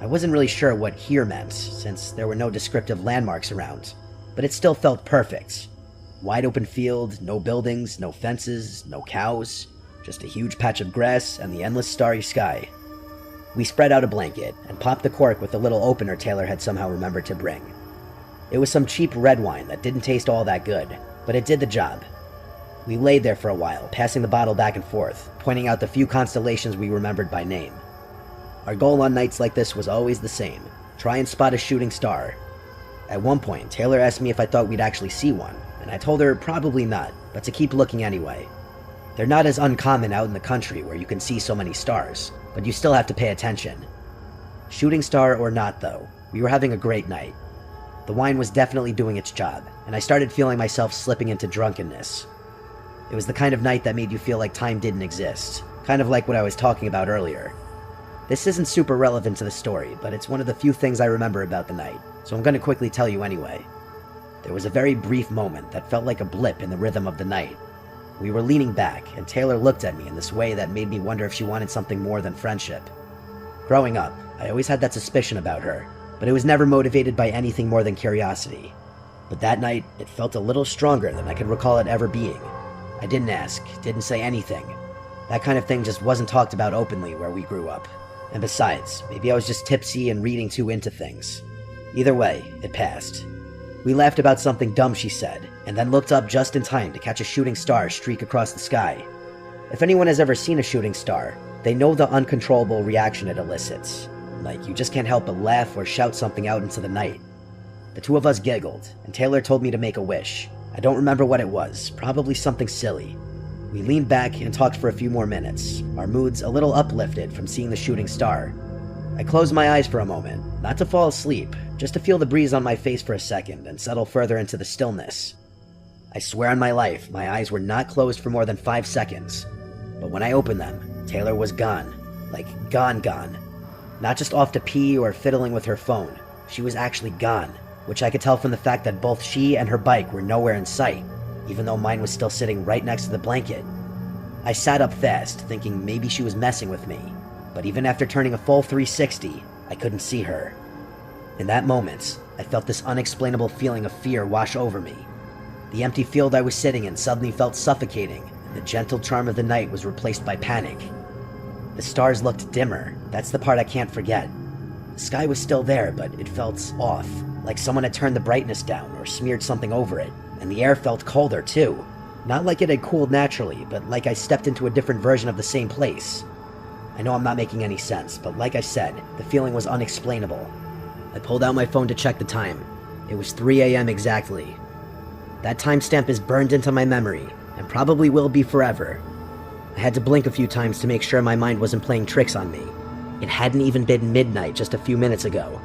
I wasn't really sure what here meant, since there were no descriptive landmarks around, but it still felt perfect. Wide open field, no buildings, no fences, no cows, just a huge patch of grass and the endless starry sky. We spread out a blanket and popped the cork with the little opener Taylor had somehow remembered to bring. It was some cheap red wine that didn't taste all that good, but it did the job. We laid there for a while, passing the bottle back and forth, pointing out the few constellations we remembered by name. Our goal on nights like this was always the same: try and spot a shooting star. At one point, Taylor asked me if I thought we'd actually see one, and I told her probably not, but to keep looking anyway. They're not as uncommon out in the country where you can see so many stars, but you still have to pay attention. Shooting star or not though, we were having a great night. The wine was definitely doing its job, and I started feeling myself slipping into drunkenness. It was the kind of night that made you feel like time didn't exist, kind of like what I was talking about earlier. This isn't super relevant to the story, but it's one of the few things I remember about the night, so I'm going to quickly tell you anyway. There was a very brief moment that felt like a blip in the rhythm of the night. We were leaning back, and Taylor looked at me in this way that made me wonder if she wanted something more than friendship. Growing up, I always had that suspicion about her, but it was never motivated by anything more than curiosity. But that night, it felt a little stronger than I could recall it ever being. I didn't ask, didn't say anything. That kind of thing just wasn't talked about openly where we grew up. And besides, maybe I was just tipsy and reading too into things. Either way, it passed. We laughed about something dumb she said, and then looked up just in time to catch a shooting star streak across the sky. If anyone has ever seen a shooting star, they know the uncontrollable reaction it elicits. Like, you just can't help but laugh or shout something out into the night. The two of us giggled, and Taylor told me to make a wish. I don't remember what it was, probably something silly. We leaned back and talked for a few more minutes, our moods a little uplifted from seeing the shooting star. I closed my eyes for a moment, not to fall asleep, just to feel the breeze on my face for a second and settle further into the stillness. I swear on my life, my eyes were not closed for more than 5 seconds. But when I opened them, Taylor was gone. Like, gone. Not just off to pee or fiddling with her phone. She was actually gone, which I could tell from the fact that both she and her bike were nowhere in sight, even though mine was still sitting right next to the blanket. I sat up fast, thinking maybe she was messing with me, but even after turning a full 360, I couldn't see her. In that moment, I felt this unexplainable feeling of fear wash over me. The empty field I was sitting in suddenly felt suffocating, and the gentle charm of the night was replaced by panic. The stars looked dimmer, that's the part I can't forget. The sky was still there, but it felt off, like someone had turned the brightness down or smeared something over it, and the air felt colder too. Not like it had cooled naturally, but like I stepped into a different version of the same place. I know I'm not making any sense, but like I said, the feeling was unexplainable. I pulled out my phone to check the time. It was 3 a.m. exactly. That timestamp is burned into my memory, and probably will be forever. I had to blink a few times to make sure my mind wasn't playing tricks on me. It hadn't even been midnight just a few minutes ago.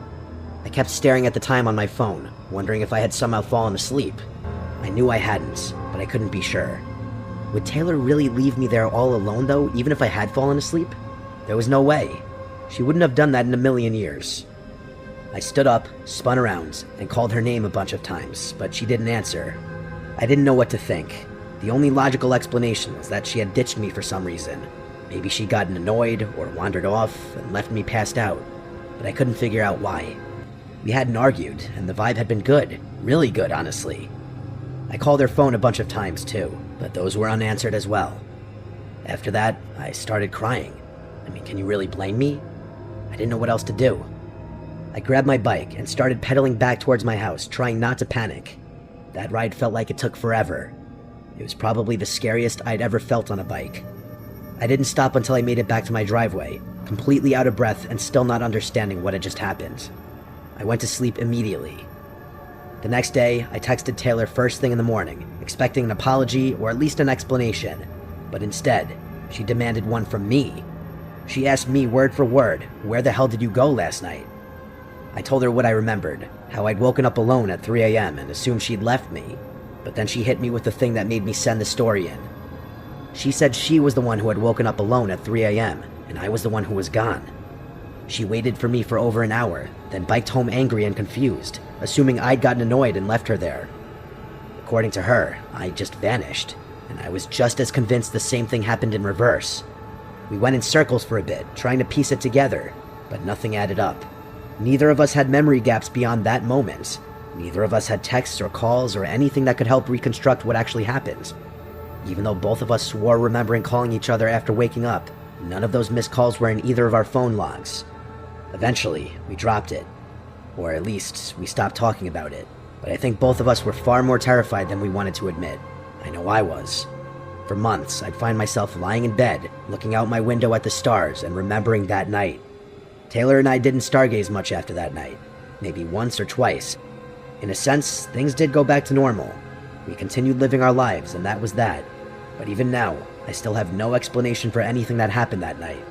I kept staring at the time on my phone, wondering if I had somehow fallen asleep. I knew I hadn't, but I couldn't be sure. Would Taylor really leave me there all alone though, even if I had fallen asleep? There was no way. She wouldn't have done that in a million years. I stood up, spun around, and called her name a bunch of times, but she didn't answer. I didn't know what to think. The only logical explanation was that she had ditched me for some reason. Maybe she'd gotten annoyed or wandered off and left me passed out, but I couldn't figure out why. We hadn't argued, and the vibe had been good. Really good, honestly. I called her phone a bunch of times too, but those were unanswered as well. After that, I started crying. I mean, can you really blame me? I didn't know what else to do. I grabbed my bike and started pedaling back towards my house, trying not to panic. That ride felt like it took forever. It was probably the scariest I'd ever felt on a bike. I didn't stop until I made it back to my driveway, completely out of breath and still not understanding what had just happened. I went to sleep immediately. The next day, I texted Taylor first thing in the morning, expecting an apology or at least an explanation, but instead, she demanded one from me. She asked me word for word, "Where the hell did you go last night?" I told her what I remembered, how I'd woken up alone at 3 a.m. and assumed she'd left me, but then she hit me with the thing that made me send the story in. She said she was the one who had woken up alone at 3 a.m., and I was the one who was gone. She waited for me for over an hour, then biked home angry and confused, assuming I'd gotten annoyed and left her there. According to her, I just vanished, and I was just as convinced the same thing happened in reverse. We went in circles for a bit, trying to piece it together, but nothing added up. Neither of us had memory gaps beyond that moment. Neither of us had texts or calls or anything that could help reconstruct what actually happened. Even though both of us swore remembering calling each other after waking up, none of those missed calls were in either of our phone logs. Eventually, we dropped it. Or at least, we stopped talking about it. But I think both of us were far more terrified than we wanted to admit. I know I was. For months, I'd find myself lying in bed, looking out my window at the stars and remembering that night. Taylor and I didn't stargaze much after that night. Maybe once or twice. In a sense, things did go back to normal. We continued living our lives, and that was that. But even now, I still have no explanation for anything that happened that night.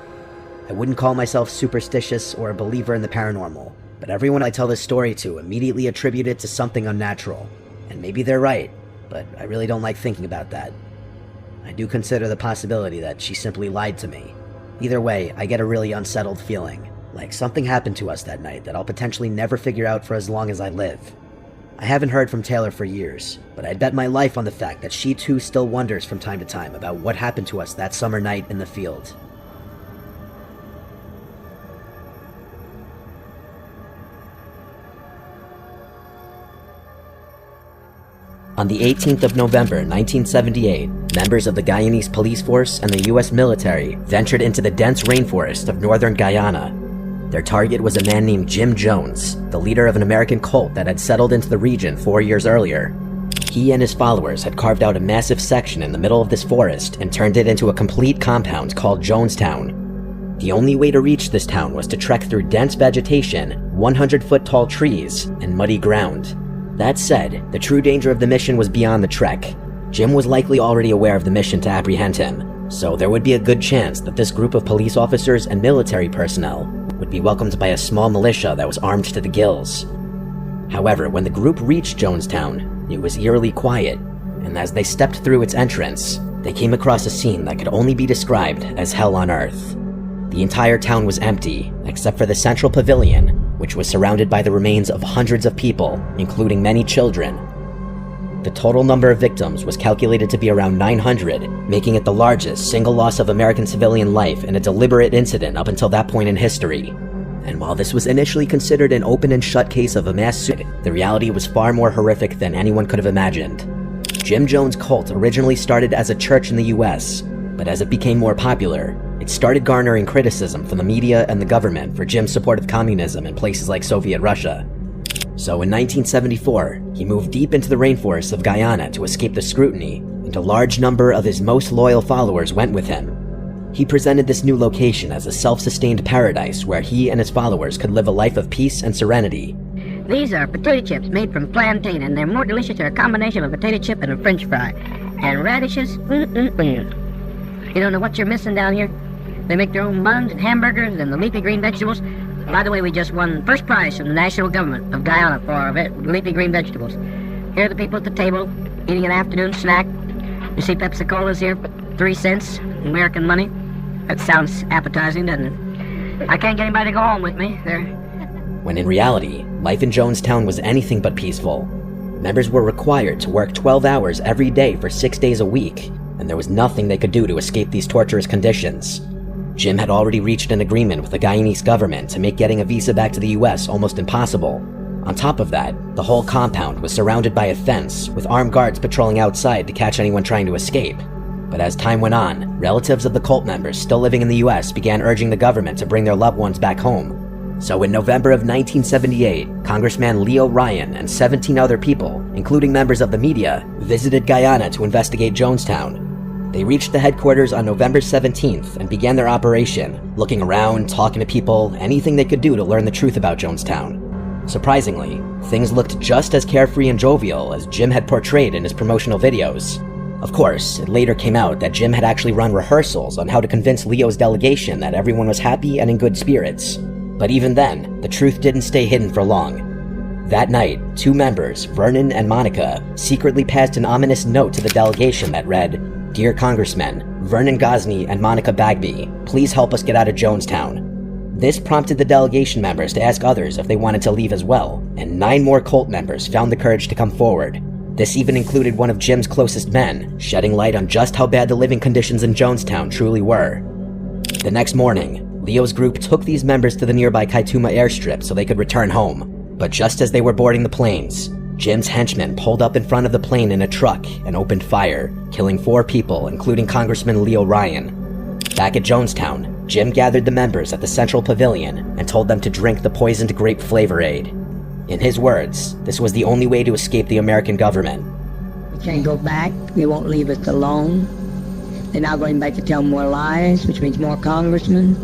I wouldn't call myself superstitious or a believer in the paranormal, but everyone I tell this story to immediately attribute it to something unnatural. And maybe they're right, but I really don't like thinking about that. I do consider the possibility that she simply lied to me. Either way, I get a really unsettled feeling, like something happened to us that night that I'll potentially never figure out for as long as I live. I haven't heard from Taylor for years, but I'd bet my life on the fact that she too still wonders from time to time about what happened to us that summer night in the field. On the 18th of November 1978, members of the Guyanese police force and the US military ventured into the dense rainforest of northern Guyana. Their target was a man named Jim Jones, the leader of an American cult that had settled into the region 4 years earlier. He and his followers had carved out a massive section in the middle of this forest and turned it into a complete compound called Jonestown. The only way to reach this town was to trek through dense vegetation, 100-foot tall trees, and muddy ground. That said, the true danger of the mission was beyond the trek. Jim was likely already aware of the mission to apprehend him, so there would be a good chance that this group of police officers and military personnel would be welcomed by a small militia that was armed to the gills. However, when the group reached Jonestown, it was eerily quiet, and as they stepped through its entrance, they came across a scene that could only be described as hell on earth. The entire town was empty, except for the central pavilion, which was surrounded by the remains of hundreds of people, including many children. The total number of victims was calculated to be around 900, making it the largest single loss of American civilian life in a deliberate incident up until that point in history. And while this was initially considered an open and shut case of a mass suicide, the reality was far more horrific than anyone could have imagined. Jim Jones' cult originally started as a church in the US, but as it became more popular, it started garnering criticism from the media and the government for Jim's support of communism in places like Soviet Russia. So in 1974, he moved deep into the rainforests of Guyana to escape the scrutiny, and a large number of his most loyal followers went with him. He presented this new location as a self-sustained paradise where he and his followers could live a life of peace and serenity. These are potato chips made from plantain, and they're more delicious. They're a combination of a potato chip and a french fry. And radishes, You don't know what you're missing down here? They make their own buns and hamburgers and the leafy green vegetables. By the way, we just won first prize from the national government of Guyana for leafy green vegetables. Here are the people at the table eating an afternoon snack. You see Pepsi-Cola's here, 3 cents, American money. That sounds appetizing, doesn't it? I can't get anybody to go home with me. When in reality, life in Jonestown was anything but peaceful. Members were required to work 12 hours every day for 6 days a week, and there was nothing they could do to escape these torturous conditions. Jim had already reached an agreement with the Guyanese government to make getting a visa back to the US almost impossible. On top of that, the whole compound was surrounded by a fence, with armed guards patrolling outside to catch anyone trying to escape. But as time went on, relatives of the cult members still living in the US began urging the government to bring their loved ones back home. So in November of 1978, Congressman Leo Ryan and 17 other people, including members of the media, visited Guyana to investigate Jonestown. They reached the headquarters on November 17th and began their operation, looking around, talking to people, anything they could do to learn the truth about Jonestown. Surprisingly, things looked just as carefree and jovial as Jim had portrayed in his promotional videos. Of course, it later came out that Jim had actually run rehearsals on how to convince Leo's delegation that everyone was happy and in good spirits. But even then, the truth didn't stay hidden for long. That night, 2 members, Vernon and Monica, secretly passed an ominous note to the delegation that read, "Dear Congressmen, Vernon Gosney and Monica Bagby, please help us get out of Jonestown." This prompted the delegation members to ask others if they wanted to leave as well, and 9 more cult members found the courage to come forward. This even included one of Jim's closest men, shedding light on just how bad the living conditions in Jonestown truly were. The next morning, Leo's group took these members to the nearby Kaituma airstrip so they could return home. But just as they were boarding the planes, Jim's henchmen pulled up in front of the plane in a truck and opened fire, killing 4 people, including Congressman Leo Ryan. Back at Jonestown, Jim gathered the members at the central pavilion and told them to drink the poisoned grape flavor aid. In his words, this was the only way to escape the American government. We can't go back. They won't leave us alone. They're now going back to tell more lies, which means more congressmen.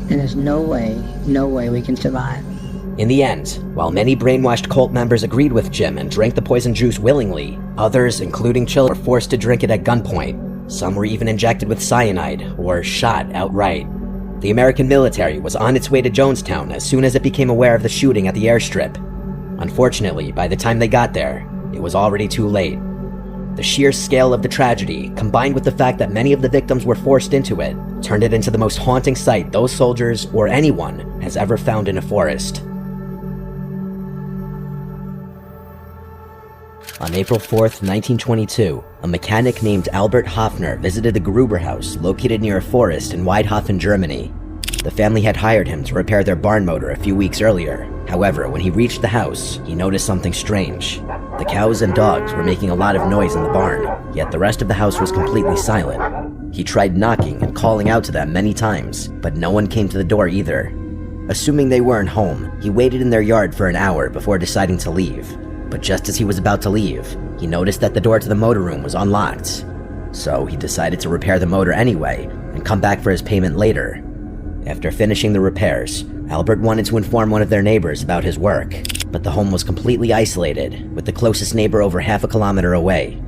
And there's no way we can survive. In the end, while many brainwashed cult members agreed with Jim and drank the poison juice willingly, others, including children, were forced to drink it at gunpoint. Some were even injected with cyanide or shot outright. The American military was on its way to Jonestown as soon as it became aware of the shooting at the airstrip. Unfortunately, by the time they got there, it was already too late. The sheer scale of the tragedy, combined with the fact that many of the victims were forced into it, turned it into the most haunting sight those soldiers or anyone has ever found in a forest. On April 4th, 1922, a mechanic named Albert Hofner visited the Gruber house located near a forest in Weidhofen, Germany. The family had hired him to repair their barn motor a few weeks earlier, However, when he reached the house, he noticed something strange. The cows and dogs were making a lot of noise in the barn, yet the rest of the house was completely silent. He tried knocking and calling out to them many times, but no one came to the door either. Assuming they weren't home, he waited in their yard for an hour before deciding to leave. But just as he was about to leave, he noticed that the door to the motorroom was unlocked. So he decided to repair the motor anyway and come back for his payment later. After finishing the repairs, Albert wanted to inform one of their neighbors about his work, but the home was completely isolated, with the closest neighbor over half a kilometer away.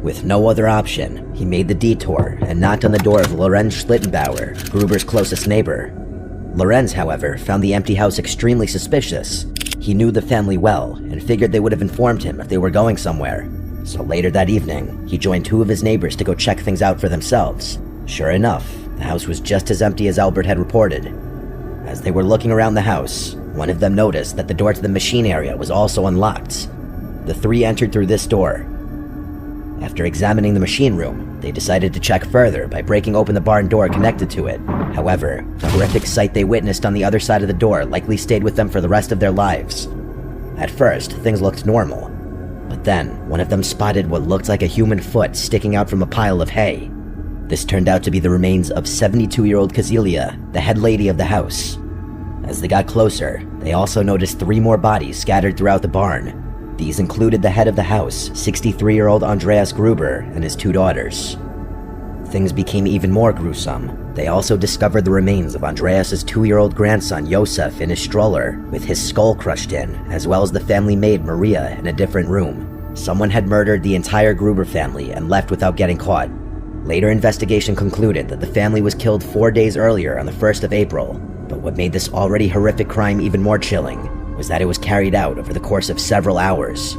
With no other option, he made the detour and knocked on the door of Lorenz Schlittenbauer, Gruber's closest neighbor. Lorenz, however, found the empty house extremely suspicious. He knew the family well and figured they would have informed him if they were going somewhere. So later that evening, he joined two of his neighbors to go check things out for themselves. Sure enough, the house was just as empty as Albert had reported. As they were looking around the house, one of them noticed that the door to the machine area was also unlocked. The three entered through this door. After examining the machine room, they decided to check further by breaking open the barn door connected to it. However, the horrific sight they witnessed on the other side of the door likely stayed with them for the rest of their lives. At first, things looked normal, but then one of them spotted what looked like a human foot sticking out from a pile of hay. This turned out to be the remains of 72-year-old Kazelia, the head lady of the house. As they got closer, they also noticed 3 more bodies scattered throughout the barn. These included the head of the house, 63-year-old Andreas Gruber, and his 2 daughters. Things became even more gruesome. They also discovered the remains of Andreas's 2-year-old grandson Josef in his stroller, with his skull crushed in, as well as the family maid Maria in a different room. Someone had murdered the entire Gruber family and left without getting caught. Later investigation concluded that the family was killed 4 days earlier on the 1st of April, but what made this already horrific crime even more chilling was that it was carried out over the course of several hours.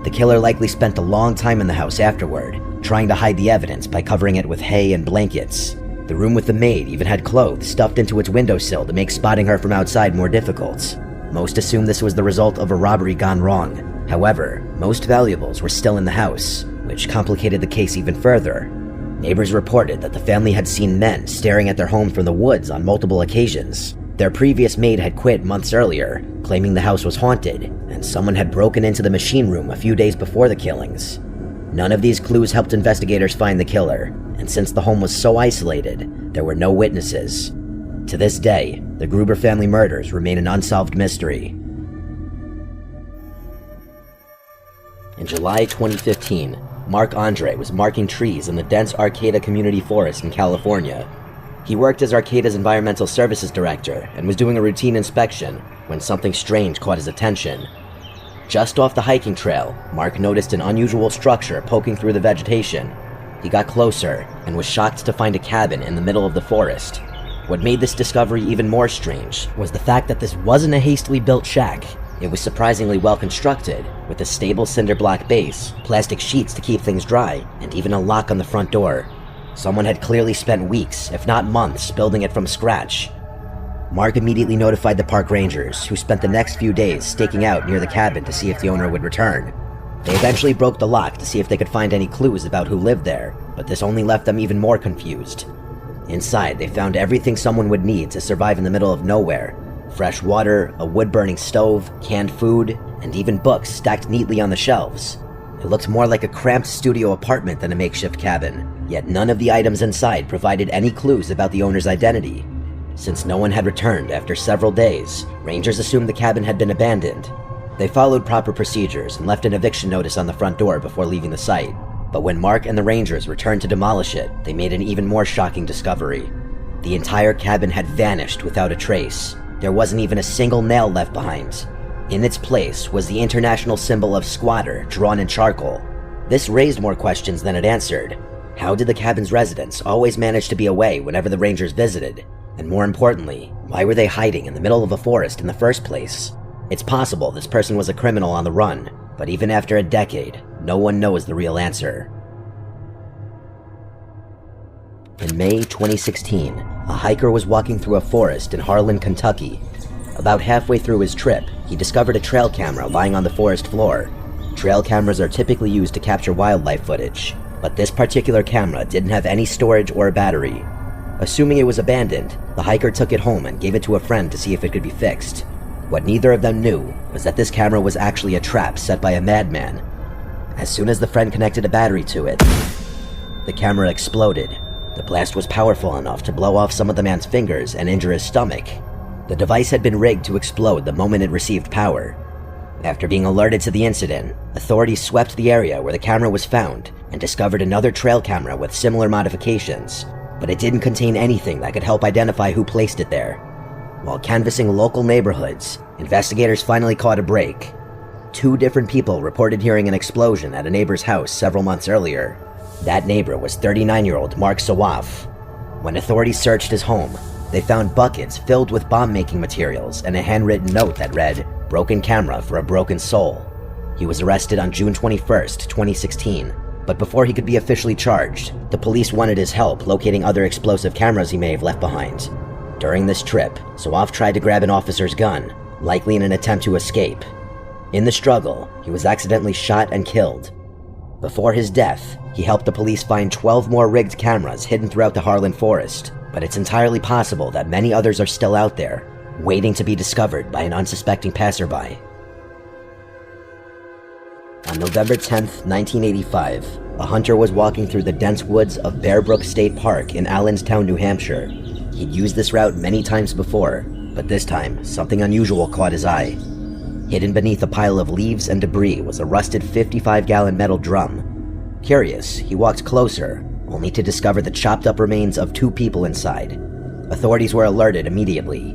The killer likely spent a long time in the house afterward, trying to hide the evidence by covering it with hay and blankets. The room with the maid even had clothes stuffed into its windowsill to make spotting her from outside more difficult. Most assumed this was the result of a robbery gone wrong. However, most valuables were still in the house, which complicated the case even further. Neighbors reported that the family had seen men staring at their home from the woods on multiple occasions. Their previous maid had quit months earlier, claiming the house was haunted, and someone had broken into the machine room a few days before the killings. None of these clues helped investigators find the killer, and since the home was so isolated, there were no witnesses. To this day, the Gruber family murders remain an unsolved mystery. In July 2015, Marc Andre was marking trees in the dense Arcata Community Forest in California. He worked as Arcata's environmental services director and was doing a routine inspection when something strange caught his attention. Just off the hiking trail, Mark noticed an unusual structure poking through the vegetation. He got closer and was shocked to find a cabin in the middle of the forest. What made this discovery even more strange was the fact that this wasn't a hastily built shack. It was surprisingly well constructed, with a stable cinder block base, plastic sheets to keep things dry, and even a lock on the front door. Someone had clearly spent weeks, if not months, building it from scratch. Mark immediately notified the park rangers, who spent the next few days staking out near the cabin to see if the owner would return. They eventually broke the lock to see if they could find any clues about who lived there, but this only left them even more confused. Inside, they found everything someone would need to survive in the middle of nowhere: fresh water, a wood-burning stove, canned food, and even books stacked neatly on the shelves. It looked more like a cramped studio apartment than a makeshift cabin, yet none of the items inside provided any clues about the owner's identity. Since no one had returned after several days, rangers assumed the cabin had been abandoned. They followed proper procedures and left an eviction notice on the front door before leaving the site. But when Mark and the rangers returned to demolish it, they made an even more shocking discovery. The entire cabin had vanished without a trace. There wasn't even a single nail left behind. In its place was the international symbol of squatter drawn in charcoal. This raised more questions than it answered. How did the cabin's residents always manage to be away whenever the rangers visited? And more importantly, why were they hiding in the middle of a forest in the first place? It's possible this person was a criminal on the run, but even after a decade, no one knows the real answer. In May 2016, a hiker was walking through a forest in Harlan, Kentucky. About halfway through his trip, he discovered a trail camera lying on the forest floor. Trail cameras are typically used to capture wildlife footage, but this particular camera didn't have any storage or a battery. Assuming it was abandoned, the hiker took it home and gave it to a friend to see if it could be fixed. What neither of them knew was that this camera was actually a trap set by a madman. As soon as the friend connected a battery to it, the camera exploded. The blast was powerful enough to blow off some of the man's fingers and injure his stomach. The device had been rigged to explode the moment it received power. After being alerted to the incident, authorities swept the area where the camera was found and discovered another trail camera with similar modifications, but it didn't contain anything that could help identify who placed it there. While canvassing local neighborhoods, investigators finally caught a break. 2 different people reported hearing an explosion at a neighbor's house several months earlier. That neighbor was 39-year-old Mark Sawaf. When authorities searched his home, they found buckets filled with bomb-making materials and a handwritten note that read, "Broken camera for a broken soul." He was arrested on June 21st, 2016, but before he could be officially charged, the police wanted his help locating other explosive cameras he may have left behind. During this trip, Sawaf tried to grab an officer's gun, likely in an attempt to escape. In the struggle, he was accidentally shot and killed. Before his death, he helped the police find 12 more rigged cameras hidden throughout the Harlan Forest, but it's entirely possible that many others are still out there, waiting to be discovered by an unsuspecting passerby. On November 10th, 1985, a hunter was walking through the dense woods of Bear Brook State Park in Allenstown, New Hampshire. He'd used this route many times before, but this time, something unusual caught his eye. Hidden beneath a pile of leaves and debris was a rusted 55-gallon metal drum. Curious, he walked closer, only to discover the chopped-up remains of 2 people inside. Authorities were alerted immediately.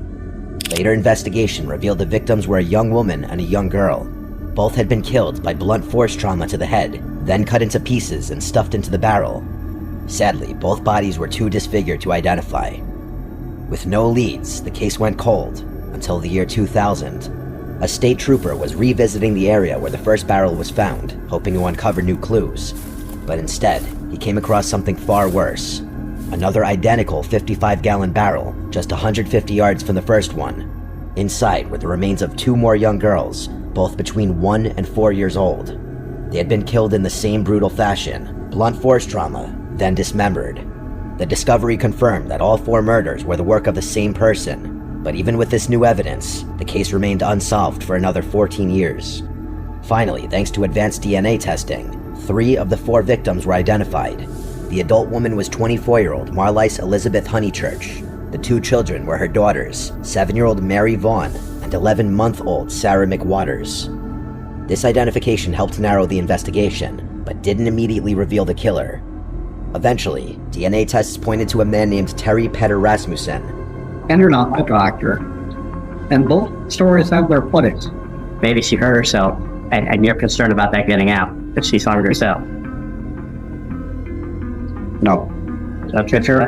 Later investigation revealed the victims were a young woman and a young girl. Both had been killed by blunt force trauma to the head, then cut into pieces and stuffed into the barrel. Sadly, both bodies were too disfigured to identify. With no leads, the case went cold until the year 2000. A state trooper was revisiting the area where the first barrel was found, hoping to uncover new clues. But instead, he came across something far worse. Another identical 55-gallon barrel, just 150 yards from the first one. Inside were the remains of 2 more young girls, both between 1 and 4 years old. They had been killed in the same brutal fashion, blunt force trauma, then dismembered. The discovery confirmed that all 4 murders were the work of the same person, but even with this new evidence, the case remained unsolved for another 14 years. Finally, thanks to advanced DNA testing, 3 of the 4 victims were identified. The adult woman was 24-year-old Marlice Elizabeth Honeychurch. The 2 children were her daughters, 7-year-old Mary Vaughn and 11-month-old Sarah McWaters. This identification helped narrow the investigation, but didn't immediately reveal the killer. Eventually, DNA tests pointed to a man named Terry Petter Rasmussen. And you're not a doctor. And both stories have their footings. Maybe she hurt herself, and you're concerned about that getting out, if she's harmed herself. No. So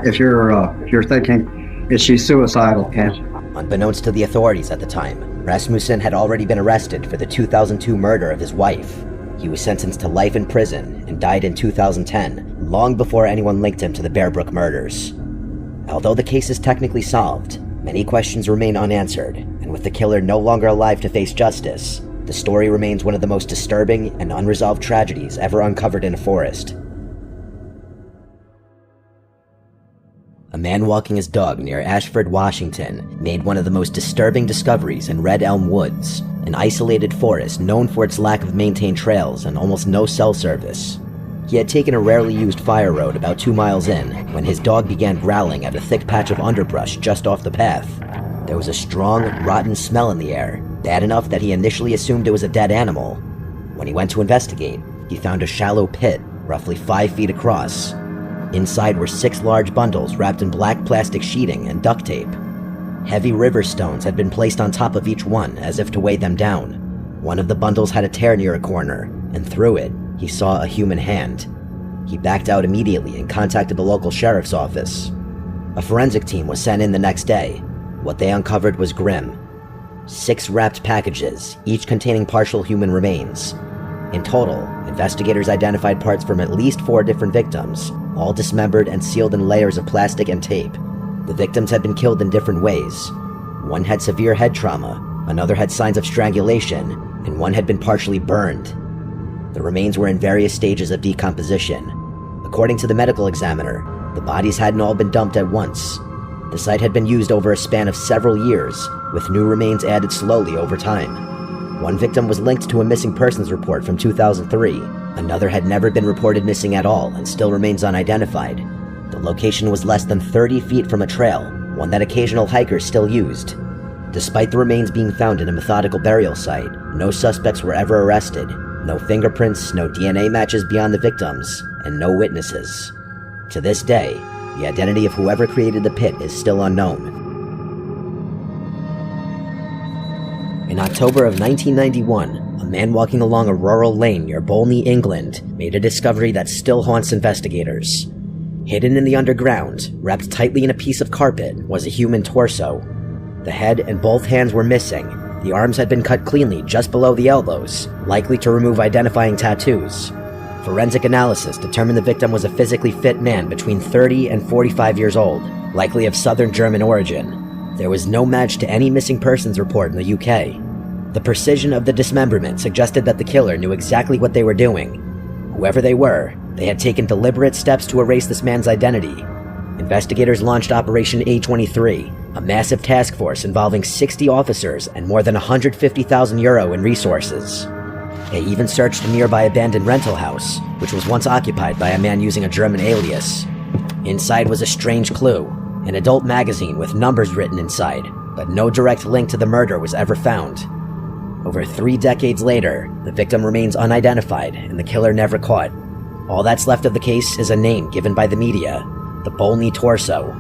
If you're thinking, is she suicidal, Ken? Unbeknownst to the authorities at the time, Rasmussen had already been arrested for the 2002 murder of his wife. He was sentenced to life in prison and died in 2010, long before anyone linked him to the Bear Brook murders. Although the case is technically solved, many questions remain unanswered, and with the killer no longer alive to face justice, the story remains one of the most disturbing and unresolved tragedies ever uncovered in a forest. A man walking his dog near Ashford, Washington, made one of the most disturbing discoveries in Red Elm Woods, an isolated forest known for its lack of maintained trails and almost no cell service. He had taken a rarely used fire road about 2 miles in when his dog began growling at a thick patch of underbrush just off the path. There was a strong, rotten smell in the air, bad enough that he initially assumed it was a dead animal. When he went to investigate, he found a shallow pit, roughly 5 feet across. Inside were 6 large bundles wrapped in black plastic sheeting and duct tape. Heavy river stones had been placed on top of each one as if to weigh them down. One of the bundles had a tear near a corner, and through it, he saw a human hand. He backed out immediately and contacted the local sheriff's office. A forensic team was sent in the next day. What they uncovered was grim. 6 wrapped packages, each containing partial human remains. In total, investigators identified parts from at least 4 different victims, all dismembered and sealed in layers of plastic and tape. The victims had been killed in different ways. One had severe head trauma, another had signs of strangulation, and one had been partially burned. The remains were in various stages of decomposition. According to the medical examiner, the bodies hadn't all been dumped at once. The site had been used over a span of several years, with new remains added slowly over time. One victim was linked to a missing persons report from 2003. Another had never been reported missing at all and still remains unidentified. The location was less than 30 feet from a trail, one that occasional hikers still used. Despite the remains being found in a methodical burial site, no suspects were ever arrested. No fingerprints, no DNA matches beyond the victims, and no witnesses. To this day, the identity of whoever created the pit is still unknown. In October of 1991, a man walking along a rural lane near Bolney, England, made a discovery that still haunts investigators. Hidden in the underground, wrapped tightly in a piece of carpet, was a human torso. The head and both hands were missing. The arms had been cut cleanly just below the elbows, likely to remove identifying tattoos. Forensic analysis determined the victim was a physically fit man between 30 and 45 years old, likely of southern German origin. There was no match to any missing persons report in the UK. The precision of the dismemberment suggested that the killer knew exactly what they were doing. Whoever they were, they had taken deliberate steps to erase this man's identity. Investigators launched Operation A23, a massive task force involving 60 officers and more than €150,000 in resources. They even searched a nearby abandoned rental house, which was once occupied by a man using a German alias. Inside was a strange clue, an adult magazine with numbers written inside, but no direct link to the murder was ever found. Over 3 decades later, the victim remains unidentified and the killer never caught. All that's left of the case is a name given by the media, the Bolney Torso.